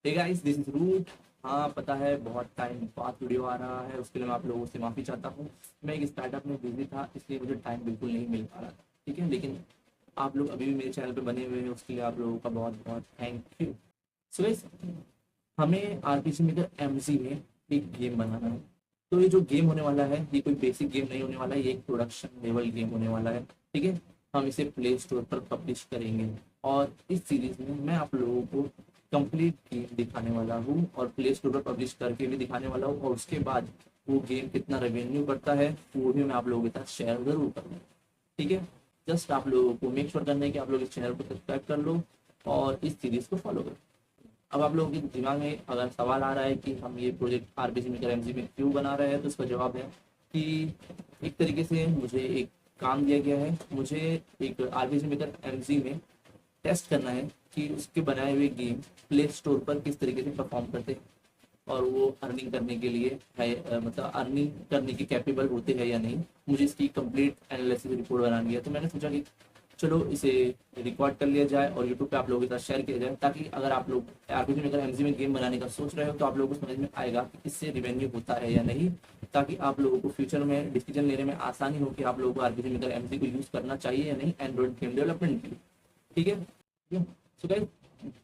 Hey guys, this is Root. हाँ पता है, बहुत टाइम बाद वीडियो आ रहा है, उसके लिए मैं आप लोगों से माफ़ी चाहता हूँ। मैं एक स्टार्टअप में बिजी था, इसलिए मुझे टाइम बिल्कुल नहीं मिल पा रहा था। ठीक है, लेकिन आप लोग अभी भी मेरे चैनल पे बने हुए हैं, उसके लिए आप लोगों का बहुत बहुत थैंक यू। सो गाइस, हमें आरपीसी मेकर एमजी में एक गेम बनाना है। तो ये जो गेम होने वाला है, ये कोई बेसिक गेम नहीं होने वाला है, ये एक प्रोडक्शन लेवल गेम होने वाला है। ठीक है, हम इसे प्ले स्टोर पर पब्लिश करेंगे और इस सीरीज में मैं आप लोगों को कंप्लीट गेम दिखाने वाला हूँ और प्ले स्टोर पर पब्लिश करके भी दिखाने वाला हूँ, और उसके बाद वो गेम कितना रेवेन्यू करता है वो भी मैं आप लोगों के साथ शेयर जरूर करूँगा। ठीक है, जस्ट आप लोगों को मेक श्योर करना है कि आप लोग इस चैनल को सब्सक्राइब कर लो और इस सीरीज को फॉलो करो। अब आप लोगों के दिमाग में अगर सवाल आ रहा है कि हम ये प्रोजेक्ट आरपीसी मेकर एमजी में क्यों बना रहे हैं, तो इसका जवाब है कि एक तरीके से मुझे एक काम दिया गया है। मुझे एक आरपीसी मेकर एमजी में टेस्ट करना है कि उसके बनाए हुए गेम प्ले स्टोर पर किस तरीके से परफॉर्म करते हैं और वो अर्निंग करने के लिए है, मतलब अर्निंग करने के कैपेबल होते हैं या नहीं। मुझे इसकी कंप्लीट एनालिसिस रिपोर्ट बनानी है, तो मैंने सोचा कि चलो इसे रिकॉर्ड कर लिया जाए और यूट्यूब पे आप लोगों के साथ शेयर किया जाए, ताकि अगर आप लोग आरपीजी मेकर एमजी में गेम बनाने का सोच रहे हो तो आप लोगों को समझ में आएगा कि इससे रिवेन्यू होता है या नहीं, ताकि आप लोगों को फ्यूचर में डिसीजन लेने में आसानी हो कि आप लोगों को आरपीजी मेकर एमजी को यूज़ करना चाहिए या नहीं एंड्रॉइड गेम डेवलपमेंट के लिए। ठीक है, सो गाइस,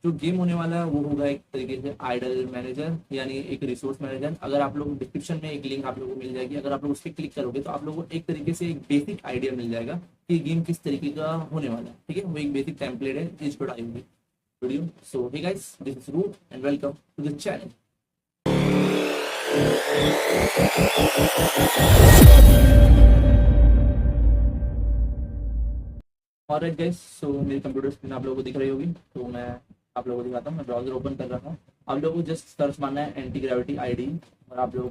जो गेम होने वाला है वो होगा एक तरीके से आइडल मैनेजर, यानी एक रिसोर्स मैनेजर। अगर आप लोग डिस्क्रिप्शन में एक लिंक आप लोगों को मिल जाएगी, अगर आप लोग उस पर क्लिक करोगे तो आप लोगों को एक तरीके से एक बेसिक आइडिया मिल जाएगा कि गेम किस तरीके का होने वाला है। ठीक है, वो एक बेसिक टेम्पलेट है इस पर आई हुई video. So hey guys, this is Root and welcome to the channel. और गाइस, सो मेरी कंप्यूटर स्क्रीन आप लोगों को दिख रही होगी, तो मैं आप लोगों को दिखाता हूँ। मैं ब्राउजर ओपन कर रहा हूँ। आप लोगों को जस्ट सर्च मारना है एंटी ग्रेविटी आईडी, और आप लोग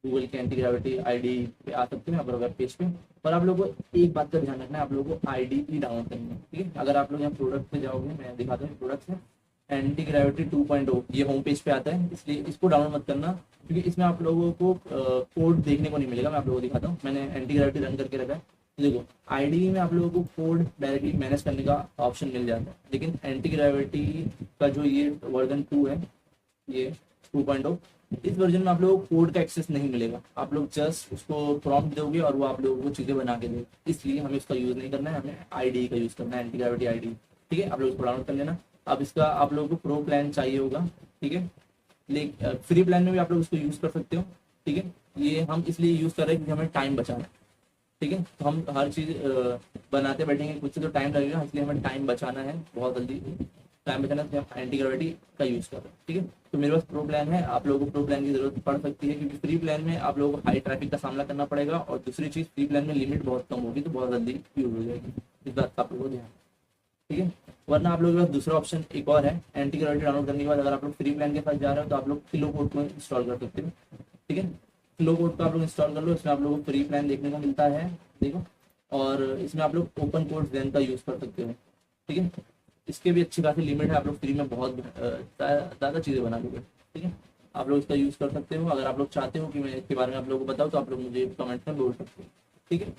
गूगल के एंटी ग्रेविटी आईडी पे आ सकते हैं, अगर वेब पेज पे। और आप लोगों को एक बात का ध्यान रखना है, आप लोगों को आईडी ही डाउनलोड करनी है। ठीक है, अगर आप लोग यहाँ प्रोडक्ट पे जाओगे, मैं दिखाता हूँ प्रोडक्ट है एंटी ग्रेविटी 2.0, ये होम पेज पे आता है, इसलिए इसको डाउनलोड मत करना, क्योंकि इसमें आप लोगों को कोड देखने को नहीं मिलेगा। मैं आप लोगों को दिखाता हूँ, मैंने एंटी ग्रेविटी रन करके रखा है। देखो, आईडी में आप लोगों को कोड डायरेक्टली मैनेज करने का ऑप्शन मिल जाता है, लेकिन एंटी ग्रेविटी का जो ये वर्जन 2 है, ये 2.0, इस वर्जन में आप लोगों को कोड का एक्सेस नहीं मिलेगा। आप लोग जस्ट उसको प्रॉम्प्ट दोगे और वो आप लोगों को चीज़ें बना के देगा। इसलिए हमें इसका यूज़ नहीं करना है, हमें आईडी का यूज़ करना है, एंटी ग्रेविटी आईडी। ठीक है, आप लोग इसको डाउनलोड कर लेना। अब इसका आप लोगों को प्रो प्लान चाहिए होगा। ठीक है, लेकिन फ्री प्लान में भी आप लोग इसको यूज़ कर सकते हो। ठीक है, ये हम इसलिए यूज़ कर रहे हैं क्योंकि हमें टाइम बचाना है। ठीक है, तो हम हर चीज़ बनाते बैठेंगे कुछ से तो टाइम लगेगा, इसलिए हमें टाइम बचाना है, बहुत जल्दी टाइम बचाना है, तो हम एंटी ग्रेविटी का यूज़ कर रहे हैं। ठीक है, तो मेरे पास प्रो प्लान है, आप लोगों को प्रो प्लान की जरूरत पड़ सकती है, क्योंकि फ्री प्लान में आप लोगों को हाई ट्रैफिक का सामना करना पड़ेगा, और दूसरी चीज़ फ्री प्लान में लिमिट बहुत कम होगी, तो बहुत जल्दी यूज हो जाएगी। इस बात का आप लोगों को ध्यान। ठीक है, वरना आप लोगों के पास दूसरा ऑप्शन एक और है। एंटी ग्रेविटी डाउनलोड करने के बाद अगर आप लोग फ्री प्लान के साथ जा रहे हो तो आप लोग किलो कोड को इंस्टॉल कर सकते हो। ठीक है, किलो कोड को आप लोग इंस्टॉल कर लो, इसमें आप लोगों को फ्री प्लान देखने को मिलता है, देखो। और इसमें आप लोग ओपन कोड जैन का यूज़ कर सकते हो। ठीक है, इसके भी अच्छी खासी लिमिट है, आप लोग फ्री में बहुत ज़्यादा चीज़ें बना लोगे। ठीक है, आप लोग इसका यूज़ कर सकते हो। अगर आप लोग चाहते हो कि मैं इसके बारे में आप लोगों को बताऊँ तो आप लोग मुझे कमेंट में बोल सकते हो। ठीक है,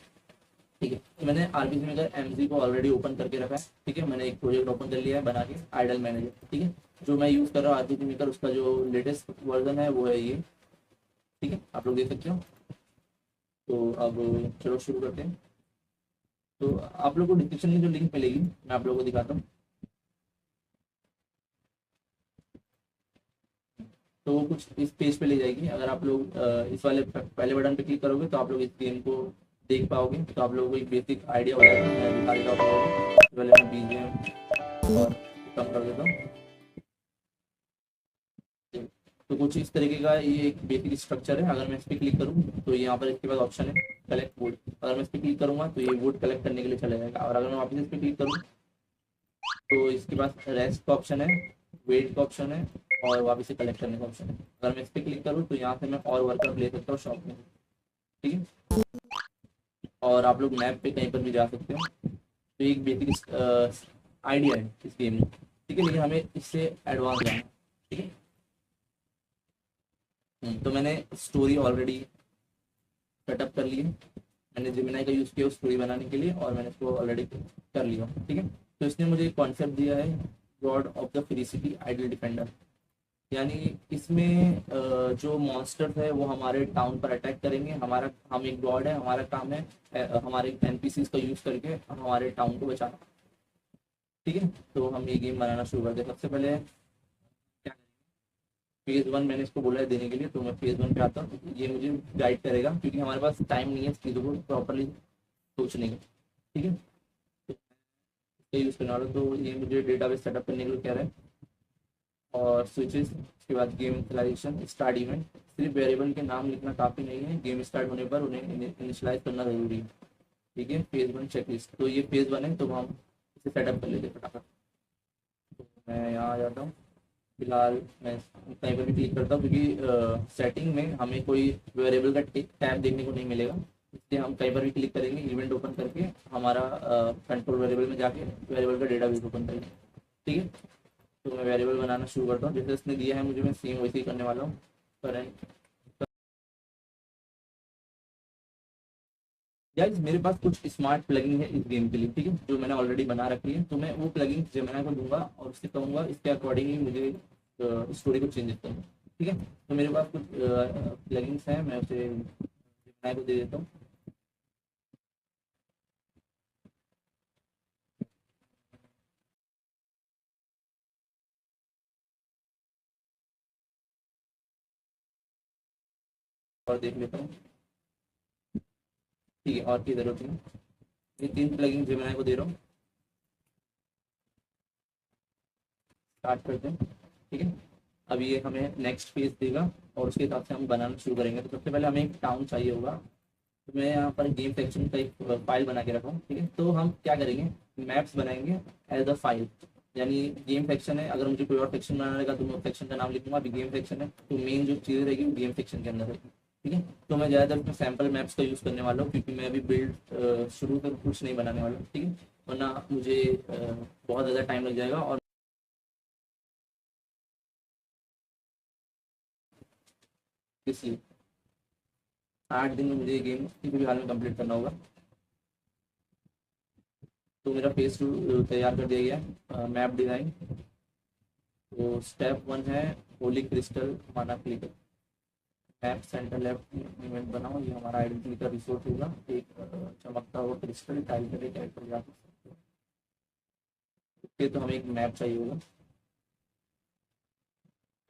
ठीक है, तो मैंने आरपीसी मेकर एमजी को ऑलरेडी ओपन करके रखा है। ठीक है, मैंने एक प्रोजेक्ट ओपन कर लिया है बना के, आइडल मैनेजर। ठीक है, जो मैं यूज़ कर रहा हूँ आरपीसी मेकर, उसका जो लेटेस्ट वर्जन है वो है ये। ठीक है, आप लोग देख सकते हो। तो अब चलो शुरू करते हैं। तो आप लोग को डिस्क्रिप्शन में जो लिंक मिलेगी मैं आप लोगों को दिखाता हूँ। तो वो कुछ इस पेज पे ले जाएगी। अगर आप लोग इस वाले पहले बटन पे क्लिक करोगे तो आप लोग इस गेम को देख पाओगे, तो आप लोगों को एक बेसिक आइडिया हो जाएगा। मैं दिखा देता हूँ आप लोगों को। इस वाले में बीजीएम और कम कर देता हूँ। तो कुछ इस तरीके का ये एक बेसिक स्ट्रक्चर है। अगर मैं इस पर क्लिक करूँ तो यहाँ पर इसके बाद ऑप्शन है कलेक्ट वुड। अगर मैं इस पर क्लिक करूँगा तो ये वुड कलेक्ट करने के लिए चला जाएगा, और अगर मैं वापस इस पर क्लिक करूँ तो इसके पास रेस्ट का ऑप्शन है, वेट का ऑप्शन है, और वापस से कलेक्ट करने का ऑप्शन है। अगर मैं इस पर क्लिक करूँ तो यहाँ से मैं और वर्कर ले सकता हूँ शॉप में। ठीक है, और आप लोग मैप पे कहीं पर भी जा सकते हो। तो एक बेसिक आइडिया है इस गेम में। ठीक है, लेकिन हमें इससे एडवांस जाना है। ठीक है, तो मैंने स्टोरी ऑलरेडी सेटअप कर ली है। मैंने जेमिनाई का यूज़ किया स्टोरी बनाने के लिए, और मैंने इसको ऑलरेडी कर लिया। ठीक है, तो इसने मुझे एक कॉन्सेप्ट दिया है, God of the Free City Idle Defender. यानी इसमें जो मॉन्स्टर है वो हमारे टाउन पर अटैक करेंगे। हमारा हम एक गॉड है, हमारा काम है हमारे एनपीसीज का यूज करके हमारे टाउन को बचाना। ठीक है, तो हम ये गेम बनाना शुरू करते हैं। सबसे पहले क्या, फेज वन मैंने इसको बोला है देने के लिए, तो मैं फेज वन पे आता हूँ। ये मुझे गाइड करेगा क्योंकि हमारे पास टाइम नहीं है इस चीज़ों को प्रॉपरली सोचने का। ठीक है, तो ये यूज़ करने वाला हूँ। तो ये मुझे डेटाबेस सेटअप करने के लिए कह रहा है, और स्विचेस, उसके बाद गेम इनिशियलाइजेशन, स्टार्ट इवेंट। सिर्फ वेरिएबल के नाम लिखना काफ़ी नहीं है, गेम स्टार्ट होने पर उन्हें इनिशियलाइज करना ज़रूरी है। ठीक है, फेज वन चेकलिस्ट, तो ये फेज वन है, तो हम इसे सेटअप कर लेते हैं फटाफट। तो मैं यहाँ आ जाता हूँ। फिलहाल मैं कहीं पर भी क्लिक करता हूँ क्योंकि सेटिंग में हमें कोई वेरिएबल का टैब देखने को नहीं मिलेगा, इसलिए हम कहीं पर भी क्लिक करेंगे, इवेंट ओपन करके हमारा कंट्रोल वेरिएबल में जाके वेरिएबल का डेटाबेस ओपन करेंगे। ठीक है, तो मैं वेरिएबल बनाना शुरू करता हूँ। जैसे इसने दिया है मुझे, मैं सेम वैसे ही करने वाला हूँ। करंट, गाइस मेरे पास कुछ स्मार्ट प्लगइन है इस गेम के लिए, ठीक है, जो मैंने ऑलरेडी बना रखी है। तो मैं वो प्लगइन जेमिनी को दूंगा और उससे कहूँगा इसके अकॉर्डिंगली मुझे स्टोरी को चेंज करना। ठीक है, तो मेरे पास कुछ प्लगइन्स हैं, मैं उसे जेमिनी को दे देता हूँ। और देख लेता हूँ। ठीक है, और की जरूरत नहीं। ये तीन प्लगइन जेमिनी को दे रहा हूँ। स्टार्ट करते हैं। ठीक है, अब ये हमें नेक्स्ट पेज देगा और उसके हिसाब से हम बनाना शुरू करेंगे। तो सबसे पहले हमें एक टाउन चाहिए होगा, तो मैं यहाँ पर गेम सेक्शन का एक फाइल बना के रखा हूँ। ठीक है, तो हम क्या करेंगे, मैप्स बनाएंगे एज अ फाइल। यानी गेम सेक्शन है, अगर मुझे कोई और सेक्शन बनाना रहेगा तो मैं सेक्शन का नाम लिखूंगा। अभी गेम सेक्शन है तो मेन जो चीज़ रहेगी वो गेम सेक्शन के अंदर रहेगी। ठीक है, तो मैं ज़्यादातर इसमें सैम्पल मैप्स का यूज़ करने वाला हूँ क्योंकि मैं अभी बिल्ड शुरू कर कुछ नहीं बनाने वाला हूँ। ठीक है, वरना मुझे बहुत ज़्यादा टाइम लग जाएगा, और इसलिए 8 दिन में मुझे ये गेम किसी भी हाल में कंप्लीट करना होगा। तो मेरा फेस टू तैयार कर दिया गया है, मैप डिज़ाइन। तो स्टेप वन है होली क्रिस्टल माना click, map centre left event बनाओ। ये हमारा आइडेंटिटी का रिसोर्स होगा, एक चमकता हुआ क्रिस्टल टाइल करके कैरेक्टर जा सकते हो। ओके, तो हमें एक मैप चाहिए होगा,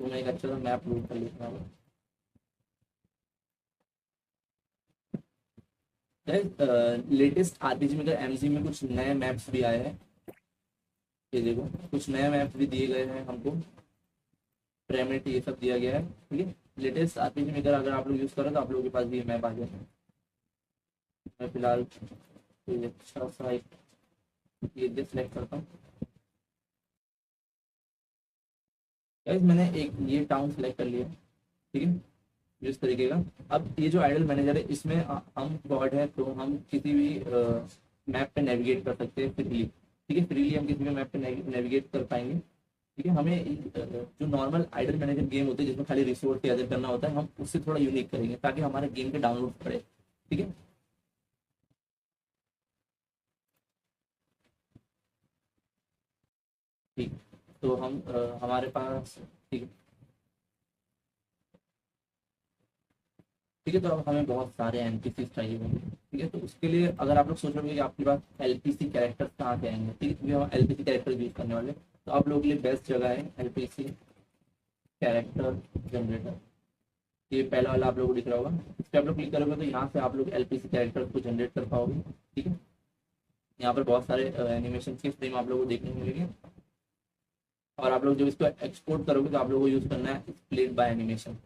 तो मैं एक अच्छा सा मैप लोड कर लेता हूँ। लेटेस्ट आरपीजी में एमजी में कुछ नए मैप्स भी आए हैं। ये देखो, कुछ नए मैप्स भी दिए गए हैं हमको, प्रेमिट ये सब दिया गया है। ठीक है, लेटेस्ट आरपीजी मेकर अगर आप लोग यूज़ करो तो आप लोगों के पास भी ये मैप आ जाए। मैं फिलहाल कोई अच्छा सा एक ये सेलेक्ट करता हूँ। गाइस मैंने एक ये टाउन सेलेक्ट कर लिया। ठीक है, इस तरीके का। अब ये जो आइडल मैनेजर है इसमें हम गॉड है, तो हम किसी भी मैप पे नेविगेट कर सकते हैं फ्रीली। ठीक है, फ्रीली हम किसी भी मैप पे नेविगेट कर पाएंगे। ठीक है, हमें जो नॉर्मल आइडल मैनेजर गेम होते हैं जिसमें खाली रिसोर्स गैदर करना होता है, हम उससे थोड़ा यूनिक करेंगे ताकि हमारे गेम के डाउनलोड पड़े। ठीक है, ठीक, तो हम हमारे पास, ठीक है। ठीक है, तो अब हमें बहुत सारे एनपीसी चाहिए होंगे। ठीक है, तो उसके लिए अगर आप लोग सोच रहे हो कि आपके पास एलपीसी कैरेक्टर्स कहाँ से आएंगे, ठीक है, क्योंकि हम एलपीसी कैरेक्टर यूज करने वाले हैं, तो आप लोगों के लिए बेस्ट जगह है एलपीसी कैरेक्टर जनरेटर। ये पहला वाला आप लोगों को दिख रहा होगा, इस पर आप लोग क्लिक करोगे तो यहाँ से आप लोग एलपीसी कैरेक्टर को जनरेट कर पाओगे। ठीक है, यहाँ पर बहुत सारे एनिमेशन के फ्रेम आप लोगों को देखने को मिलेंगे, और आप लोग जब इसको एक्सपोर्ट करोगे तो आप लोगों को यूज़ करना है स्प्लिट बाय एनिमेशन,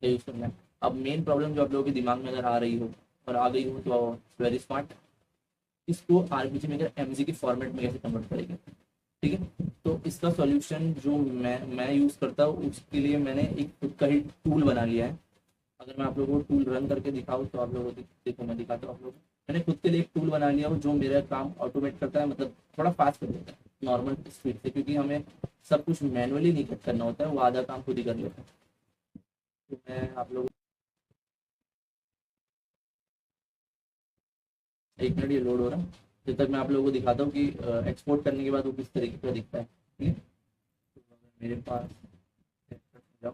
ये यूज़ करना है। अब मेन प्रॉब्लम जो आप लोगों के दिमाग में अगर आ रही हो और आ गई हो तो वेरी स्मार्ट, इसको आरपीजी मेकर एमजी के फॉर्मेट में कैसे कन्वर्ट करेंगे। ठीक है, तो इसका सॉल्यूशन जो मैं यूज़ करता हूँ उसके लिए मैंने एक खुद का ही टूल बना लिया है। अगर मैं आप लोगों को टूल रन करके दिखाऊँ तो आप लोगों को देखो, मैं दिखाता हूँ आप लोगों को। मैंने खुद के लिए एक टूल बना लिया हो जो मेरा काम ऑटोमेट करता है, मतलब थोड़ा फास्ट कर देता है नॉर्मल स्पीड से, क्योंकि हमें सब कुछ मैनुअली नहीं करना होता है, वो आधा काम खुद ही कर लेता है। तो मैं आप लोग एक मिनट, ये लोड हो रहा है, जब तक मैं आप लोगों को दिखाता हूँ कि एक्सपोर्ट करने के बाद वो किस तरीके का दिखता है। ठीक है, तो मेरे पास जाओ,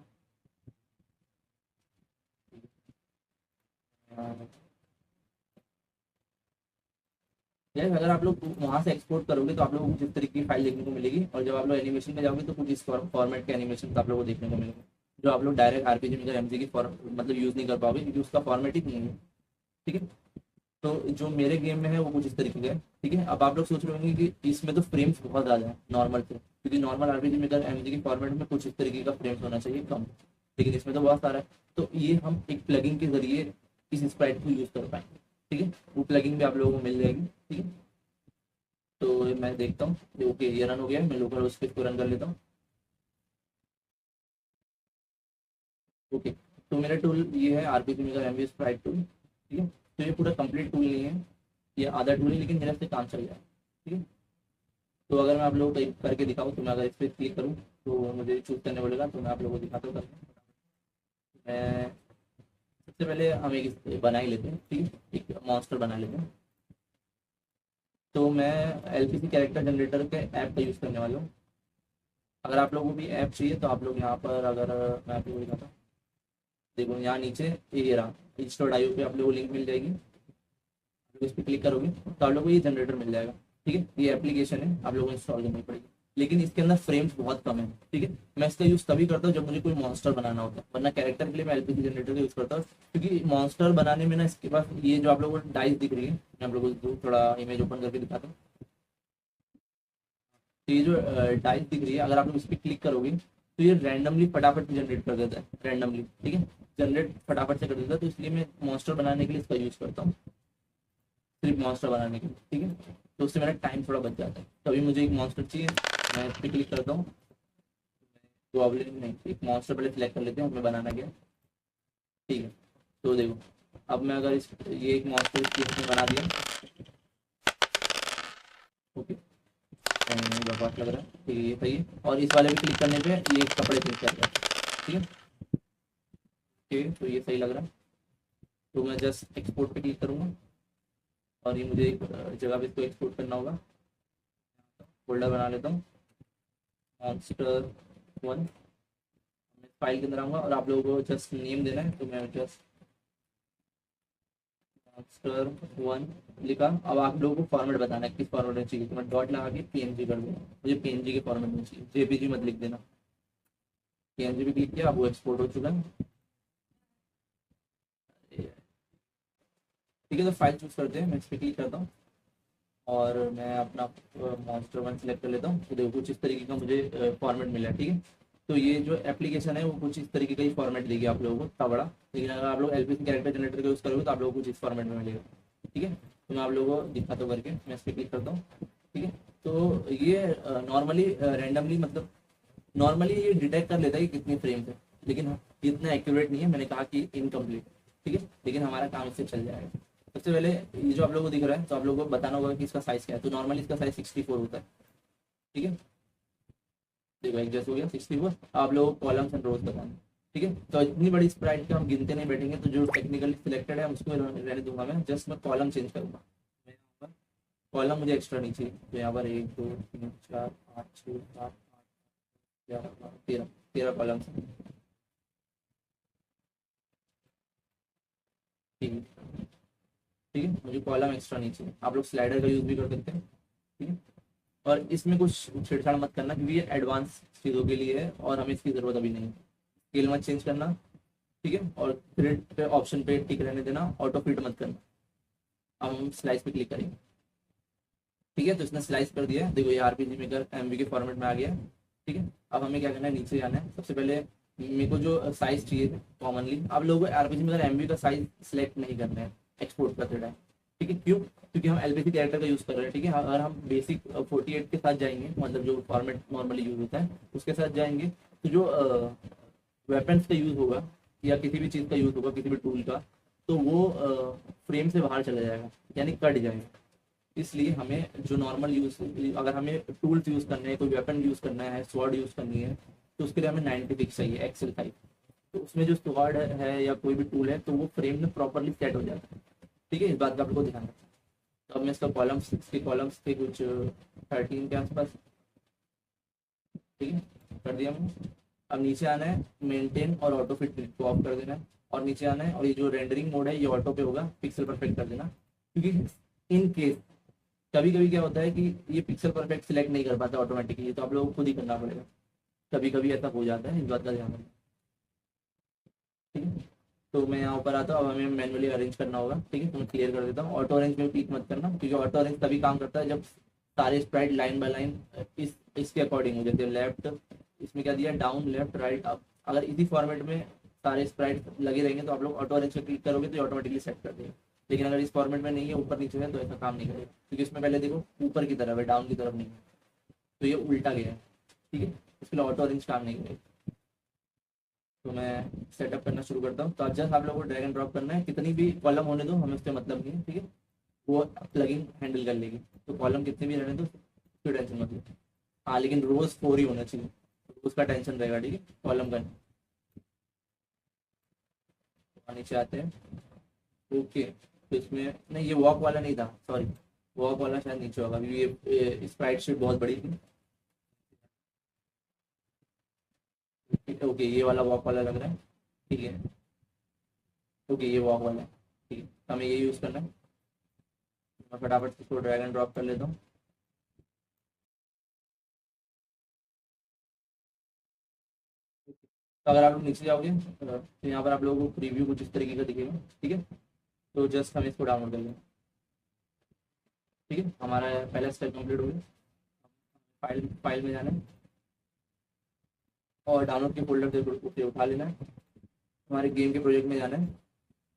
यार अगर आप लोग वहाँ से एक्सपोर्ट करोगे तो आप लोगों को कुछ इस तरीके की फाइल देखने को मिलेगी, और जब आप लोग एनिमेशन में जाओगे तो कुछ इस फॉर्मेट के एनिमेशन आप लोगों को देखने को मिलेंगे, जो आप लोग डायरेक्ट आरपीजी मेकर एमजी की मतलब यूज़ नहीं कर पाओगे, क्योंकि उसका फॉर्मेट ही नहीं है। ठीक है, तो जो मेरे गेम में है वो कुछ इस तरीके का है। ठीक है, अब आप लोग सोच रहे होंगे कि इसमें तो फ्रेम्स बहुत ज़्यादा है नॉर्मल से, क्योंकि नॉर्मल आरपीजी मेकर एमजी की फॉर्मेट में कुछ इस तरीके का फ्रेम्स होना चाहिए कम, लेकिन इसमें तो बहुत सारा है। तो ये हम एक प्लगइन के जरिए इस स्प्राइट को यूज़ कर पाएंगे। ठीक है, वो प्लगइन भी आप लोगों को मिल जाएगी। ठीक है, तो मैं देखता हूँ, ओके ये रन हो गया है, मैं लोकल स्क्रिप्ट को रन कर लेता हूँ। ओके, तो मेरा टूल ये है RPG Maker MV sprite tool. ठीक है, तो ये पूरा कंप्लीट टूल नहीं है, ये आधा टूल है, लेकिन मेरा से काम चल जाए। ठीक है, तो अगर मैं आप लोगों को एक करके दिखाऊँ, तो मैं अगर इस पर क्लिक करूँ तो मुझे चूज करने पड़ेगा, तो मैं आप लोगों को दिखाता हूँ करके। मैं सबसे पहले हम एक बना ही लेते हैं। ठीक है, एक मॉन्स्टर बना लेते हैं। तो मैं एलपीसी कैरेक्टर जनरेटर के ऐप का यूज़ करने वाला हूँ। अगर आप लोगों को भी ऐप चाहिए तो आप लोग यहाँ पर, अगर मैं आप लोगों को दिखाता हूँ, देखो यहाँ नीचे ये रहा, इंस्टॉल.io पे आप लोगों को लिंक मिल जाएगी। आप इस पर क्लिक करोगे तो आप लोगों को ये जनरेटर मिल जाएगा। ठीक है, ये एप्लीकेशन है, आप लोगों को इंस्टॉल करनी पड़ेगी, लेकिन इसके अंदर फ्रेम्स बहुत कम है। ठीक है, मैं इसका यूज़ तभी करता हूँ जब मुझे कोई मॉन्स्टर बनाना होता है, वरना कैरेक्टर के लिए मैं एलपीसी जनरेटर का यूज़ करता हूँ, क्योंकि मॉन्स्टर बनाने में ना इसके पास ये जो आप लोगों को डाइस दिख रही है, मैं आप लोगों को थोड़ा इमेज ओपन करके दिखाता हूँ। तो ये जो डाइस दिख रही है, अगर आप लोग इस पर क्लिक करोगे तो ये रैंडमली फटाफट जनरेट कर देता है, रैंडमली। ठीक है, जनरेट फटाफट से कर देता है, तो इसलिए मैं मॉन्स्टर बनाने के लिए इसका यूज़ करता हूँ, सिर्फ मॉन्स्टर बनाने के लिए। ठीक है, तो उससे मेरा टाइम थोड़ा बच जाता है। तभी मुझे एक मॉन्स्टर चाहिए, मैं इस पर क्लिक करता हूँ, गोब्लिन नहीं, एक मॉन्स्टर पहले सिलेक्ट कर लेते हैं, हमें बनाना क्या है। ठीक है, तो देखो अब मैं अगर इस ये एक मॉन्स्टर इसमें बना दिया। ओके, बकवास लग रहा है, ठीक है ये सही है, और इस वाले पे क्लिक करने पे ये कपड़े क्लिक कर रहा है। ठीक है, ठीक है, तो ये सही लग रहा है। तो मैं जस्ट एक्सपोर्ट पे क्लिक करूँगा, और ये मुझे एक जगह पे इसको एक्सपोर्ट करना होगा। फोल्डर बना लेता हूँ, मॉन्स्टर 1। फाइल के अंदर आऊँगा और आप लोगों को जस्ट नेम देना है, तो मैं जस्ट मॉन्स्टर 1 लिखा। अब आप लोगों को फॉर्मेट बताना है किस फॉर्मेट में चाहिए, तो मैं डॉट लगा के पीएनजी कर दूँगा, मुझे पीएनजी के फॉर्मेट में चाहिए, जेपीजी मत लिख देना। पीएनजी भी क्लिक किया, अब वो एक्सपोर्ट हो चुका है। ठीक है, तो फाइल चूज करते हैं, मैं इस पर क्लिक करता हूँ और मैं अपना मॉन्स्टर 1 सेलेक्ट कर लेता हूँ। तो देखो कुछ इस तरीके का मुझे फॉर्मेट मिला है। ठीक है, तो ये जो एप्लीकेशन है वो कुछ इस तरीके का ही फॉर्मेट देगी आप लोगों को, इतना बड़ा। लेकिन अगर आप लोग एलपीसी कैरेक्टर जनरेटर का यूज़ करोगे तो आप लोगों को कुछ इस फॉर्मेट में मिलेगा। ठीक है, तो मैं आप लोगों को दिखाता हूँ करके, मैं इस पर क्लिक करता हूँ। ठीक है, तो ये नॉर्मली रैंडमली, मतलब नॉर्मली ये डिटेक्ट कर लेता है कि कितनी फ्रेम्स है, लेकिन इतना एक्यूरेट नहीं है, मैंने कहा कि इनकम्प्लीट। ठीक है, लेकिन हमारा काम इससे चल जाएगा। सबसे पहले ये जो आप लोगों को दिख रहा है, तो आप लोगों को बताना होगा कि इसका साइज क्या है। तो नॉर्मली इसका साइज 64 होता है। ठीक है, देखो एडजस्ट हो गया 64। आप लोगों को कॉलम्स एंड रोज बताना। ठीक है, तो इतनी बड़ी स्प्राइट का हम गिनते नहीं बैठेंगे, तो जो टेक्निकली सिलेक्टेड है उसको रहने दूंगा मैं, जस्ट मैं कॉलम चेंज करूंगा। कॉलम मुझे एक्स्ट्रा नहीं चाहिए, तो यहाँ पर 1 2 3 4 5 6 7 8 11 12 13 13 कॉलम। ठीक है, ठीक है, मुझे कॉलम एक्स्ट्रा नहीं चाहिए। आप लोग स्लाइडर का यूज़ भी कर सकते हैं। ठीक है, और इसमें कुछ छेड़छाड़ मत करना, क्योंकि ये एडवांस चीज़ों के लिए है और हमें इसकी ज़रूरत अभी नहीं है। स्केल मत चेंज करना। ठीक है, और थ्रेड पे ऑप्शन पे टिक रहने देना, ऑटो फिट मत करना। अब हम स्लाइस पे क्लिक करेंगे। ठीक है, तो इसने स्लाइस कर दिया है, देखो ये आरपीजी मेकर एमवी के फॉर्मेट में आ गया है। ठीक है, अब हमें क्या करना है, नीचे जाना है। सबसे पहले मेरे को जो साइज चाहिए कॉमनली, आप लोगों को आरपीजी मेकर एमवी का साइज सिलेक्ट नहीं करना है एक्सपोर्ट करते टाइम। ठीक है, क्यों? क्योंकि हम एलपीसी कैरेक्टर का यूज़ कर रहे हैं। ठीक है, अगर हम बेसिक 48 के साथ जाएंगे, मतलब जो फॉर्मेट नॉर्मली यूज होता है उसके साथ जाएंगे, तो जो वेपन्स का यूज़ होगा या किसी भी चीज़ का यूज़ होगा, किसी भी टूल का, तो वो फ्रेम से बाहर चला जाएगा, यानी कट जाएगा। इसलिए हमें जो नॉर्मल यूज़, अगर हमें टूल्स यूज़ करने हैं, कोई वेपन यूज़ करना है, स्वॉर्ड यूज़ करनी है, तो उसके लिए हमें 96 चाहिए एक्सेल 5। तो उसमें जो स्वॉर्ड है या कोई भी टूल है, तो वो फ्रेम में प्रॉपरली सेट हो जाता है। ठीक है, इस बात का आपको ध्यान रखना। तो अब मैं इसका कॉलम्स, इसके कॉलम्स थे कुछ 13 के आसपास। ठीक है, कर दिया मैंने। अब नीचे आना है, मेंटेन और ऑटो फिट को ऑफ कर देना है, और नीचे आना है, और ये जो रेंडरिंग मोड है ये ऑटो पे होगा, पिक्सल परफेक्ट कर देना। क्योंकि इन केस कभी कभी क्या होता है कि ये पिक्सल परफेक्ट सिलेक्ट नहीं कर पाता ऑटोमेटिकली, तो आप लोगों को खुद ही करना पड़ेगा। कभी कभी ऐसा हो जाता है, इस बात का ध्यान रखना। ठीक है, तो मैं यहाँ ऊपर आता हूँ, अब हमें मैनुअली अरेंज करना होगा। ठीक है, तो मैं क्लियर कर देता हूँ। ऑटो अरेंज में क्लिक मत करना, क्योंकि ऑटो अरेंज तभी काम करता है जब सारे स्प्राइट लाइन बाय लाइन इसके अकॉर्डिंग हो, जैसे लेफ्ट, इसमें क्या दिया, डाउन लेफ्ट राइट अप। अगर इसी फॉर्मेट में सारे स्प्राइट लगे रहेंगे तो आप लोग ऑटो अरेंज पे क्लिक करोगे तो ऑटोमेटिकली सेट कर देगा। लेकिन अगर इस फॉर्मेट में नहीं है, ऊपर नीचे है, तो ऐसा काम नहीं करेगा, क्योंकि इसमें पहले देखो ऊपर की तरफ है, डाउन की तरफ नहीं है, तो ये उल्टा गया है। ठीक है, इसके लिए ऑटो अरेंज काम नहीं करेगा। तो मैं सेटअप करना शुरू करता हूँ। तो अब जस्ट आप लोगों को ड्रैग एंड ड्रॉप करना है, कितनी भी कॉलम होने दो, हमें उससे मतलब नहीं है। ठीक है, वो प्लगइन हैंडल कर लेगी, तो कॉलम कितने भी रहने दो, कोई टेंशन मत लो। हाँ, लेकिन रोज 4 ही होना चाहिए, उसका टेंशन रहेगा। ठीक है, कॉलम का नहीं। तो नीचे आते हैं। ओके, तो इसमें नहीं, ये वॉक वाला नहीं था, सॉरी। वॉक वाला शायद नीचे होगा, अभी ये स्प्राइट शीट बहुत बड़ी थी। ओके, ये वाला वॉक वाला लग रहा है। ठीक है, ओके, ये वॉक वाला है। ठीक है, तो हमें ये यूज़ करना है। मैं फटाफट से इसको ड्रैग एंड ड्रॉप कर लेता हूँ। तो अगर आप लोग नीचे जाओगे तो यहाँ पर आप लोगों को प्रीव्यू कुछ इस तरीके का दिखेगा। ठीक है, तो जस्ट हम इसको डाउनलोड कर लेंगे। ठीक है, हमारा पहला स्टेप कंप्लीट हो गया। फाइल फाइल में जाना है और डाउनलोड के फोल्डर से उठा लेना है। हमारे गेम के प्रोजेक्ट में जाना है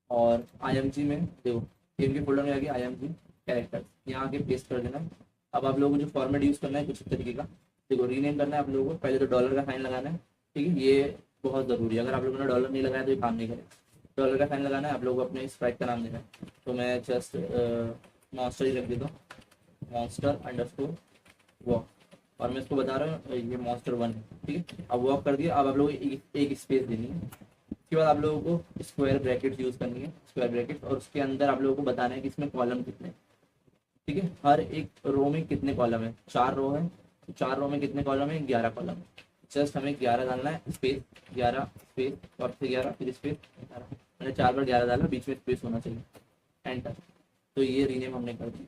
और IMG में देखो, गेम के फोल्डर में जाके IMG कैरेक्टर्स यहाँ आके पेस्ट कर देना है। अब आप लोगों को जो फॉर्मेट यूज़ करना है कुछ इस तरीके का, देखो रीनेम करना है आप लोगों को। पहले तो डॉलर का साइन लगाना है। ठीक है, ये बहुत ज़रूरी है, अगर आप लोगों ने डॉलर नहीं लगाया तो ये काम नहीं करेगा। डॉलर का साइन लगाना है, आप लोगों को अपने स्प्राइट का नाम देना है। तो मैं जस्ट मॉन्स्टर ही रख देता हूँ, मॉन्स्टर अंडरस्कोर वॉक। और मैं इसको बता रहा हूँ ये मॉन्स्टर 1 है। ठीक है, अब वॉक कर दिया। अब आप लोगों को एक स्पेस देनी है। उसके बाद आप लोगों को स्क्वायर ब्रैकेट यूज़ करनी है, स्क्वायर ब्रैकेट, और उसके अंदर आप लोगों को बताना है कि इसमें कॉलम कितने हैं। ठीक है, हर एक रो में कितने कॉलम है, 4 रो है, तो 4 रो में कितने कॉलम है, 11 कॉलम है। जस्ट हमें 11 डालना है, स्पेस 11 स्पेस और फिर 11 फिर स्पेस 11। मैंने 4 बार 11 डाला, बीच में स्पेस होना चाहिए, एंटर। तो ये रीनेम हमने कर दी।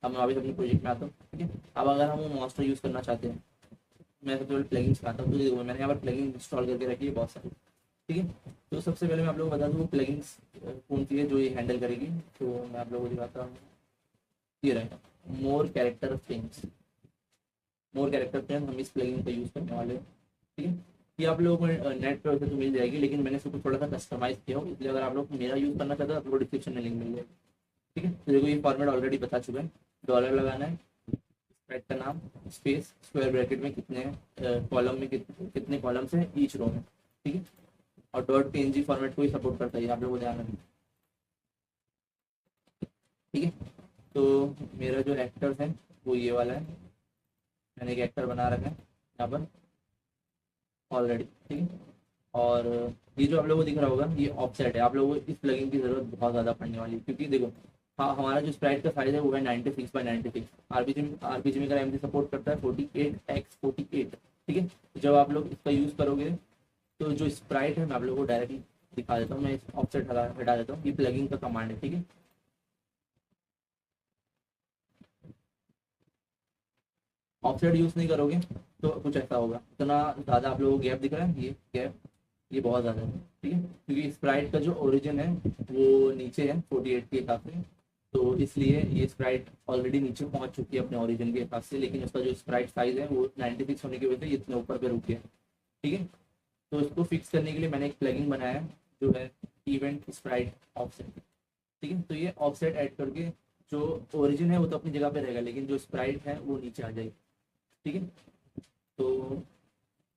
अब मैं वापस अपने प्रोजेक्ट में आता हूँ। ठीक है, अब अगर हम वो मॉन्स्टर यूज़ करना चाहते हैं, मैं सबसे पहले प्लगइन सिखाता हूँ। तो देखो मैंने यहाँ पर प्लगइन इंस्टॉल करके रखी है बहुत सारी। ठीक है, तो सबसे पहले मैं आप लोगों को बता दूँ वो प्लगइन्स कौन सी है जो ये हैंडल करेगी। तो मैं आप लोगों को दिखाता हूँ, ये रहेगा मोर कैरेक्टर फ्रेम्स। मोर कैरेक्टर फ्रेम हम इस प्लगइन का यूज़ करने वाले हैं। ठीक है, ये आप लोगों को नेट पर वैसे तो मिल जाएगी, लेकिन मैंने इसको थोड़ा सा कस्टमाइज किया हो, इसलिए अगर आप लोग मेरा यूज़ करना चाहते हो तो आपको डिस्क्रिप्शन में लिंक मिल जाएगी। ठीक है, तो देखो ये फॉर्मेट ऑलरेडी बता चुका है। डॉलर लगाना है, स्प्रेड का नाम, स्पेस, स्क्वायर ब्रैकेट में कितने कॉलम में कितने कॉलम्स हैं ईच रो में। ठीक है, और डॉट PNG फॉर्मेट को ही सपोर्ट करता है, आप लोगों को ध्यान रखना। ठीक है, तो मेरा जो एक्टर्स है वो ये वाला है, मैंने एक एक्टर बना रखा है यहाँ पर ऑलरेडी। ठीक है, और ये जो आप लोगों को दिख रहा होगा ये ऑफसेट है। आप लोगों को इस प्लगइन की जरूरत बहुत ज़्यादा पड़ने वाली है, क्योंकि देखो हाँ, हमारा जो स्प्राइट का साइज है वो है 96x96। आरपीजी में का एमजी सपोर्ट करता है 48x48। ठीक है, तो जब आप लोग इसका यूज़ करोगे तो जो स्प्राइट है मैं आप लोगों को डायरेक्टली दिखा देता हूँ। मैं इस ऑफसेट हटा देता हूँ, ये प्लगइन का कमांड है। ठीक है, ऑफसेट यूज़ नहीं करोगे तो कुछ ऐसा होगा, इतना ज़्यादा आप लोगों को गैप दिख रहा है, ये गैप ये बहुत ज़्यादा है। ठीक है, क्योंकि स्प्राइट का जो ओरिजिन है वो नीचे है 48 के हिसाब से, तो इसलिए ये स्प्राइट ऑलरेडी नीचे पहुंच चुकी है अपने ओरिजिन के हिसाब से, लेकिन उसका जो स्प्राइट साइज है वो 96 होने की वजह से ये इतने ऊपर पे रुक गया। ठीक है, तो इसको फिक्स करने के लिए मैंने एक प्लगइन बनाया है जो है इवेंट स्प्राइट ऑफसेट। ठीक है, तो ये ऑफसेट ऐड करके जो ओरिजिन है वो तो अपनी जगह पे रहेगा, लेकिन जो स्प्राइट है वो नीचे आ जाएगी। ठीक है, तो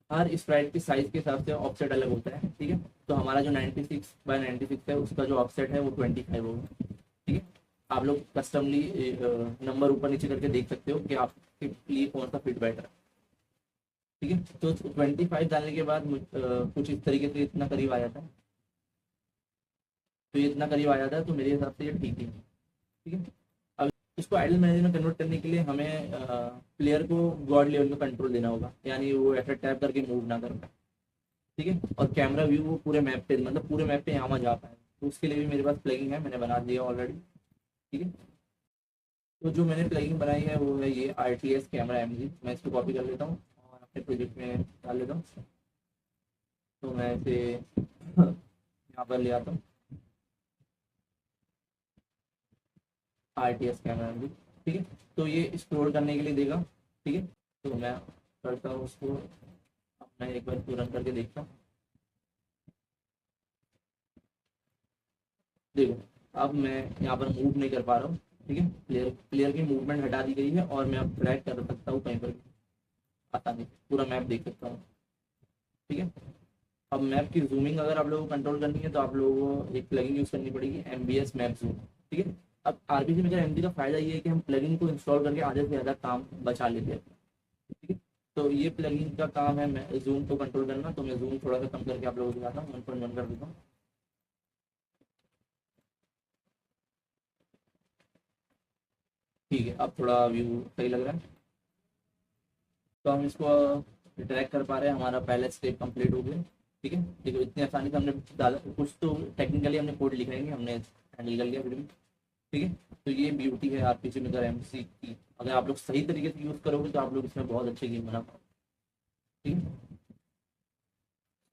हर स्प्राइट की साइज के हिसाब से ऑफसेट अलग होता है। ठीक है, तो हमारा जो 96x96 है उसका जो ऑफसेट है वो 25 होगा। ठीक है, आप लोग कस्टमली नंबर ऊपर नीचे करके देख सकते हो कि आपके लिए कौन सा फिट बैठ रहा है। ठीक है, तो 25 डालने के बाद कुछ इस तरीके से इतना करीब आ जाता है। तो ये इतना करीब आ जाता है, तो मेरे हिसाब से ये ठीक ही है। ठीक है, अब इसको आइडल मैनेजर में कन्वर्ट करने के लिए हमें प्लेयर को गॉड लेवल में कंट्रोल देना होगा, यानी वो ऐसा टैप करके मूव ना कर पाए। ठीक है, और कैमरा व्यू वो पूरे मैप पे, मतलब पूरे मैप पे यहाँ जा पाए, तो उसके लिए भी मेरे पास प्लगइन है, मैंने बना दिया ऑलरेडी। ठीक है, तो जो मैंने प्लगइन बनाई है वो है ये RTS कैमरा MG। मैं इसको कॉपी कर लेता हूँ और अपने प्रोजेक्ट में डाल लेता हूँ। तो मैं इसे यहाँ पर ले आता हूँ, RTS कैमरा MG। ठीक है, तो ये एक्सप्लोर करने के लिए देगा। ठीक है, तो मैं करता हूँ उसको, अपना एक बार रन करके देखता हूँ। देखो, अब मैं यहाँ पर मूव नहीं कर पा रहा हूँ। ठीक है, प्लेयर प्लेयर की मूवमेंट हटा दी गई है और मैं अब ट्रैक कर सकता हूँ कहीं पर भी आसानी से, पूरा मैप देख सकता हूँ। ठीक है, अब मैप की जूमिंग अगर आप लोगों को कंट्रोल करनी है तो आप लोगों को एक प्लगइन यूज़ करनी पड़ेगी, MBS मैप जूम। ठीक है, अब RPC मेकर MG का फायदा ये है कि हम प्लगइन को इंस्टॉल करके आधे से ज़्यादा काम बचा लेते हैं। ठीक है, तो ये प्लगइन का काम है मैं जूम को कंट्रोल करना। तो मैं जूम थोड़ा सा कम करके आप लोगों को दिखाता हूँ, 1.1 कर देता हूँ। ठीक है, अब थोड़ा व्यू सही लग रहा है। तो हम इसको ट्रैक कर पा रहे हैं, हमारा पहला स्टेप कंप्लीट हो गया। ठीक है, देखो इतनी आसानी से हमने डाला, कुछ तो टेक्निकली हमने कोड लिखा है, हमने हैंडल कर लिया फिर भी। ठीक है, तो ये ब्यूटी है RPC मेकर MC की। अगर आप लोग सही तरीके से यूज़ करोगे तो आप लोग इसमें बहुत अच्छे गेम बना पाओगे। ठीक है,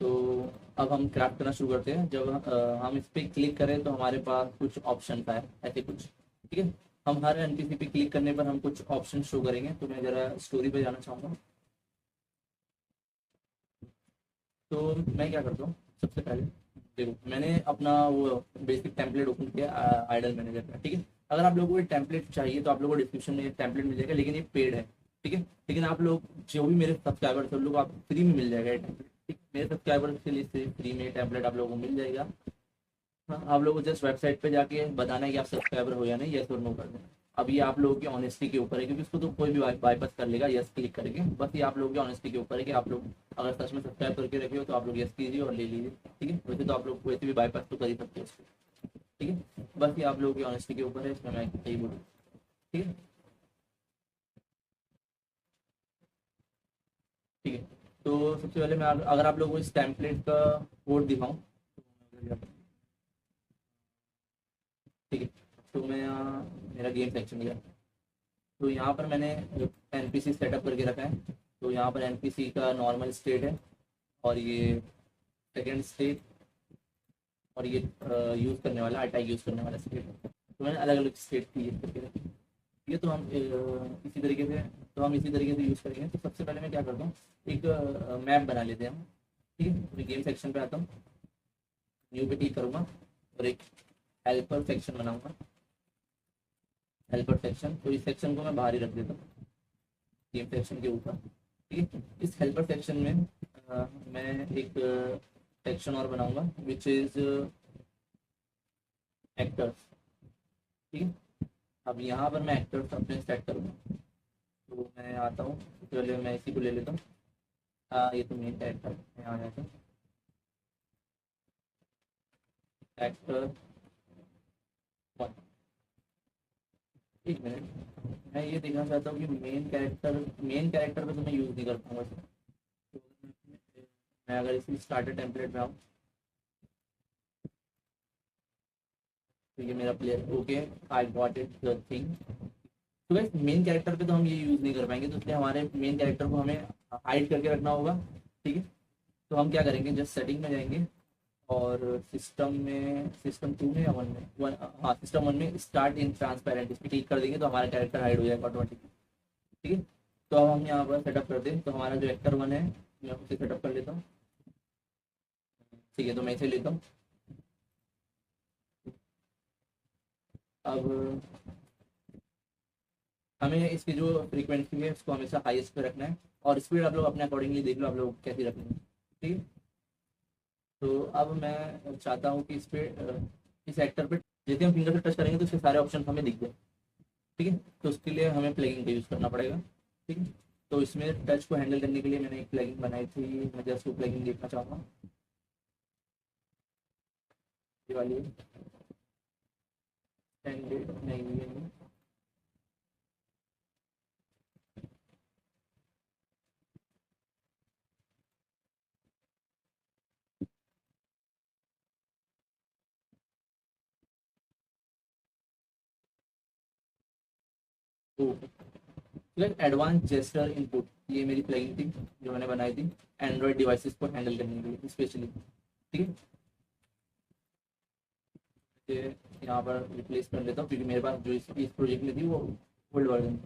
तो अब हम क्राफ्ट करना शुरू करते हैं। जब हम इस पर क्लिक करें तो हमारे पास कुछ ऑप्शन है, ऐसे कुछ। ठीक है, हम हर NPC पे क्लिक करने पर हम कुछ ऑप्शन शो करेंगे। तो मैं ज़रा स्टोरी पे जाना चाहूँगा। तो मैं क्या करता हूँ, सबसे पहले देखो मैंने अपना वो बेसिक टेम्पलेट ओपन किया आइडल मैनेजर में। ठीक है, अगर आप लोगों को ये टेम्पलेट चाहिए तो आप लोगों को डिस्क्रिप्शन में ये टेम्पलेट मिल जाएगा, लेकिन ये पेड है। ठीक है, लेकिन आप लोग जो भी मेरे सब्सक्राइबर थे उन लोग आप फ्री में मिल जाएगा ये टेम्पलेट। ठीक, मेरे सब्सक्राइबर के लिए फ्री में टेम्पलेट आप लोगों को मिल जाएगा। हाँ, आप लोगों को जस्ट वेबसाइट पे जाके बताना है कि आप सब्सक्राइबर हो या नहीं, यस और नो कर देना। अब ये आप लोगों की ऑनेस्टी के ऊपर है, क्योंकि इसको तो कोई भी बाईपास कर लेगा यस क्लिक करके। बस ये आप लोगों की ऑनेस्टी के ऊपर है कि आप लोग अगर सच में सब्सक्राइब करके रखे हो तो आप लोग यस कीजिए और ले लीजिए। ठीक है, वैसे तो आप लोग वैसे भी बाईपास तो कर ही सकते हो इसको। ठीक है, बस ये आप लोगों की ऑनेस्टी के ऊपर है, इसमें मैं यही बोलूँ। ठीक है। ठीक है, तो सबसे पहले मैं अगर आप लोगों को इस टेम्पलेट का कोड दिखाऊँ। ठीक है, तो मैं यहाँ मेरा गेम सेक्शन गया। तो यहाँ पर मैंने NPC सेटअप करके रखा है। तो यहाँ पर NPC का नॉर्मल स्टेट है, और ये सेकेंड स्टेट, और ये यूज़ करने वाला अटैक यूज़ करने वाला स्टेट है। तो मैंने अलग अलग स्टेट क्रिएट करके रखी। ये तो हम इसी तरीके से, यूज़ करेंगे। तो सबसे पहले मैं क्या करता हूँ, एक मैप बना लेते हैं हम। ठीक है, तो गेम सेक्शन पे आता हूँ, न्यू पे क्लिक करूँगा और एक हेल्पर सेक्शन बनाऊंगा। हेल्पर सेक्शन, तो इस सेक्शन को मैं बाहर ही रख देता हूँ गेम सेक्शन के ऊपर। ठीक है, इस हेल्पर सेक्शन में मैं एक सेक्शन और बनाऊंगा विच इज एक्टर्स। ठीक है, अब यहाँ पर मैं एक्टर्स अपने सेट करूँगा। तो मैं आता हूँ, सबसे पहले मैं इसी को ले लेता हूँ। ये तो मेन कैरेक्टर, यहाँ आ जाता हूँ एक्टर 1। एक मिनट, मैं ये देखना चाहता हूँ कि मेन कैरेक्टर पे तो मैं यूज़ नहीं कर पाऊंगा इसको। तो मैं अगर इसी स्टार्टर टेम्पलेट में आऊँ तो ये मेरा player, okay I got it the thing. तो गाइस मेन कैरेक्टर पे तो हम ये यूज़ नहीं कर पाएंगे, तो इसलिए हमारे मेन कैरेक्टर को हमें हाइड करके रखना होगा। ठीक है, तो हम क्या करेंगे, जस्ट सेटिंग में जाएंगे और सिस्टम 2 में या 1 में, हाँ सिस्टम 1 में स्टार्ट इन ट्रांसपेरेंट, इस पर क्लिक कर देंगे तो हमारा कैरेक्टर हाइड हो जाएगा ऑटोमेटिकली। ठीक है, तो अब हम यहाँ पर सेटअप कर दें, तो हमारा जो एक्टर 1 है मैं उसे सेटअप कर लेता हूँ। ठीक है, तो मैं इसे लेता हूँ। अब हमें इसकी जो फ्रीक्वेंसी है उसको हमेशा हाईएस्ट पे रखना है, और स्पीड आप लोग अपने अकॉर्डिंगली देख लो आप लोग कैसी रखनी है। ठीक है, तो अब मैं चाहता हूँ कि इस एक्टर पे जैसे हम फिंगर से टच करेंगे तो उसके सारे ऑप्शन हमें दिख जाए। ठीक है, तो उसके लिए हमें प्लगइन का यूज़ करना पड़ेगा। ठीक है, तो इसमें टच को हैंडल करने के लिए मैंने एक प्लगइन बनाई थी, मैं जस्ट वो प्लगइन देखना चाहूँगा। ये वाली नहीं, ये नहीं। तो एडवांस जेस्चर इनपुट, ये मेरी प्लगइन थी जो मैंने बनाई थी एंड्रॉयड डिवाइसेस को हैंडल करने के लिए स्पेशली। ठीक है, ये यहाँ पर रिप्लेस कर लेता हूँ क्योंकि मेरे पास जो इस प्रोजेक्ट में थी वो ओल्ड वर्जन।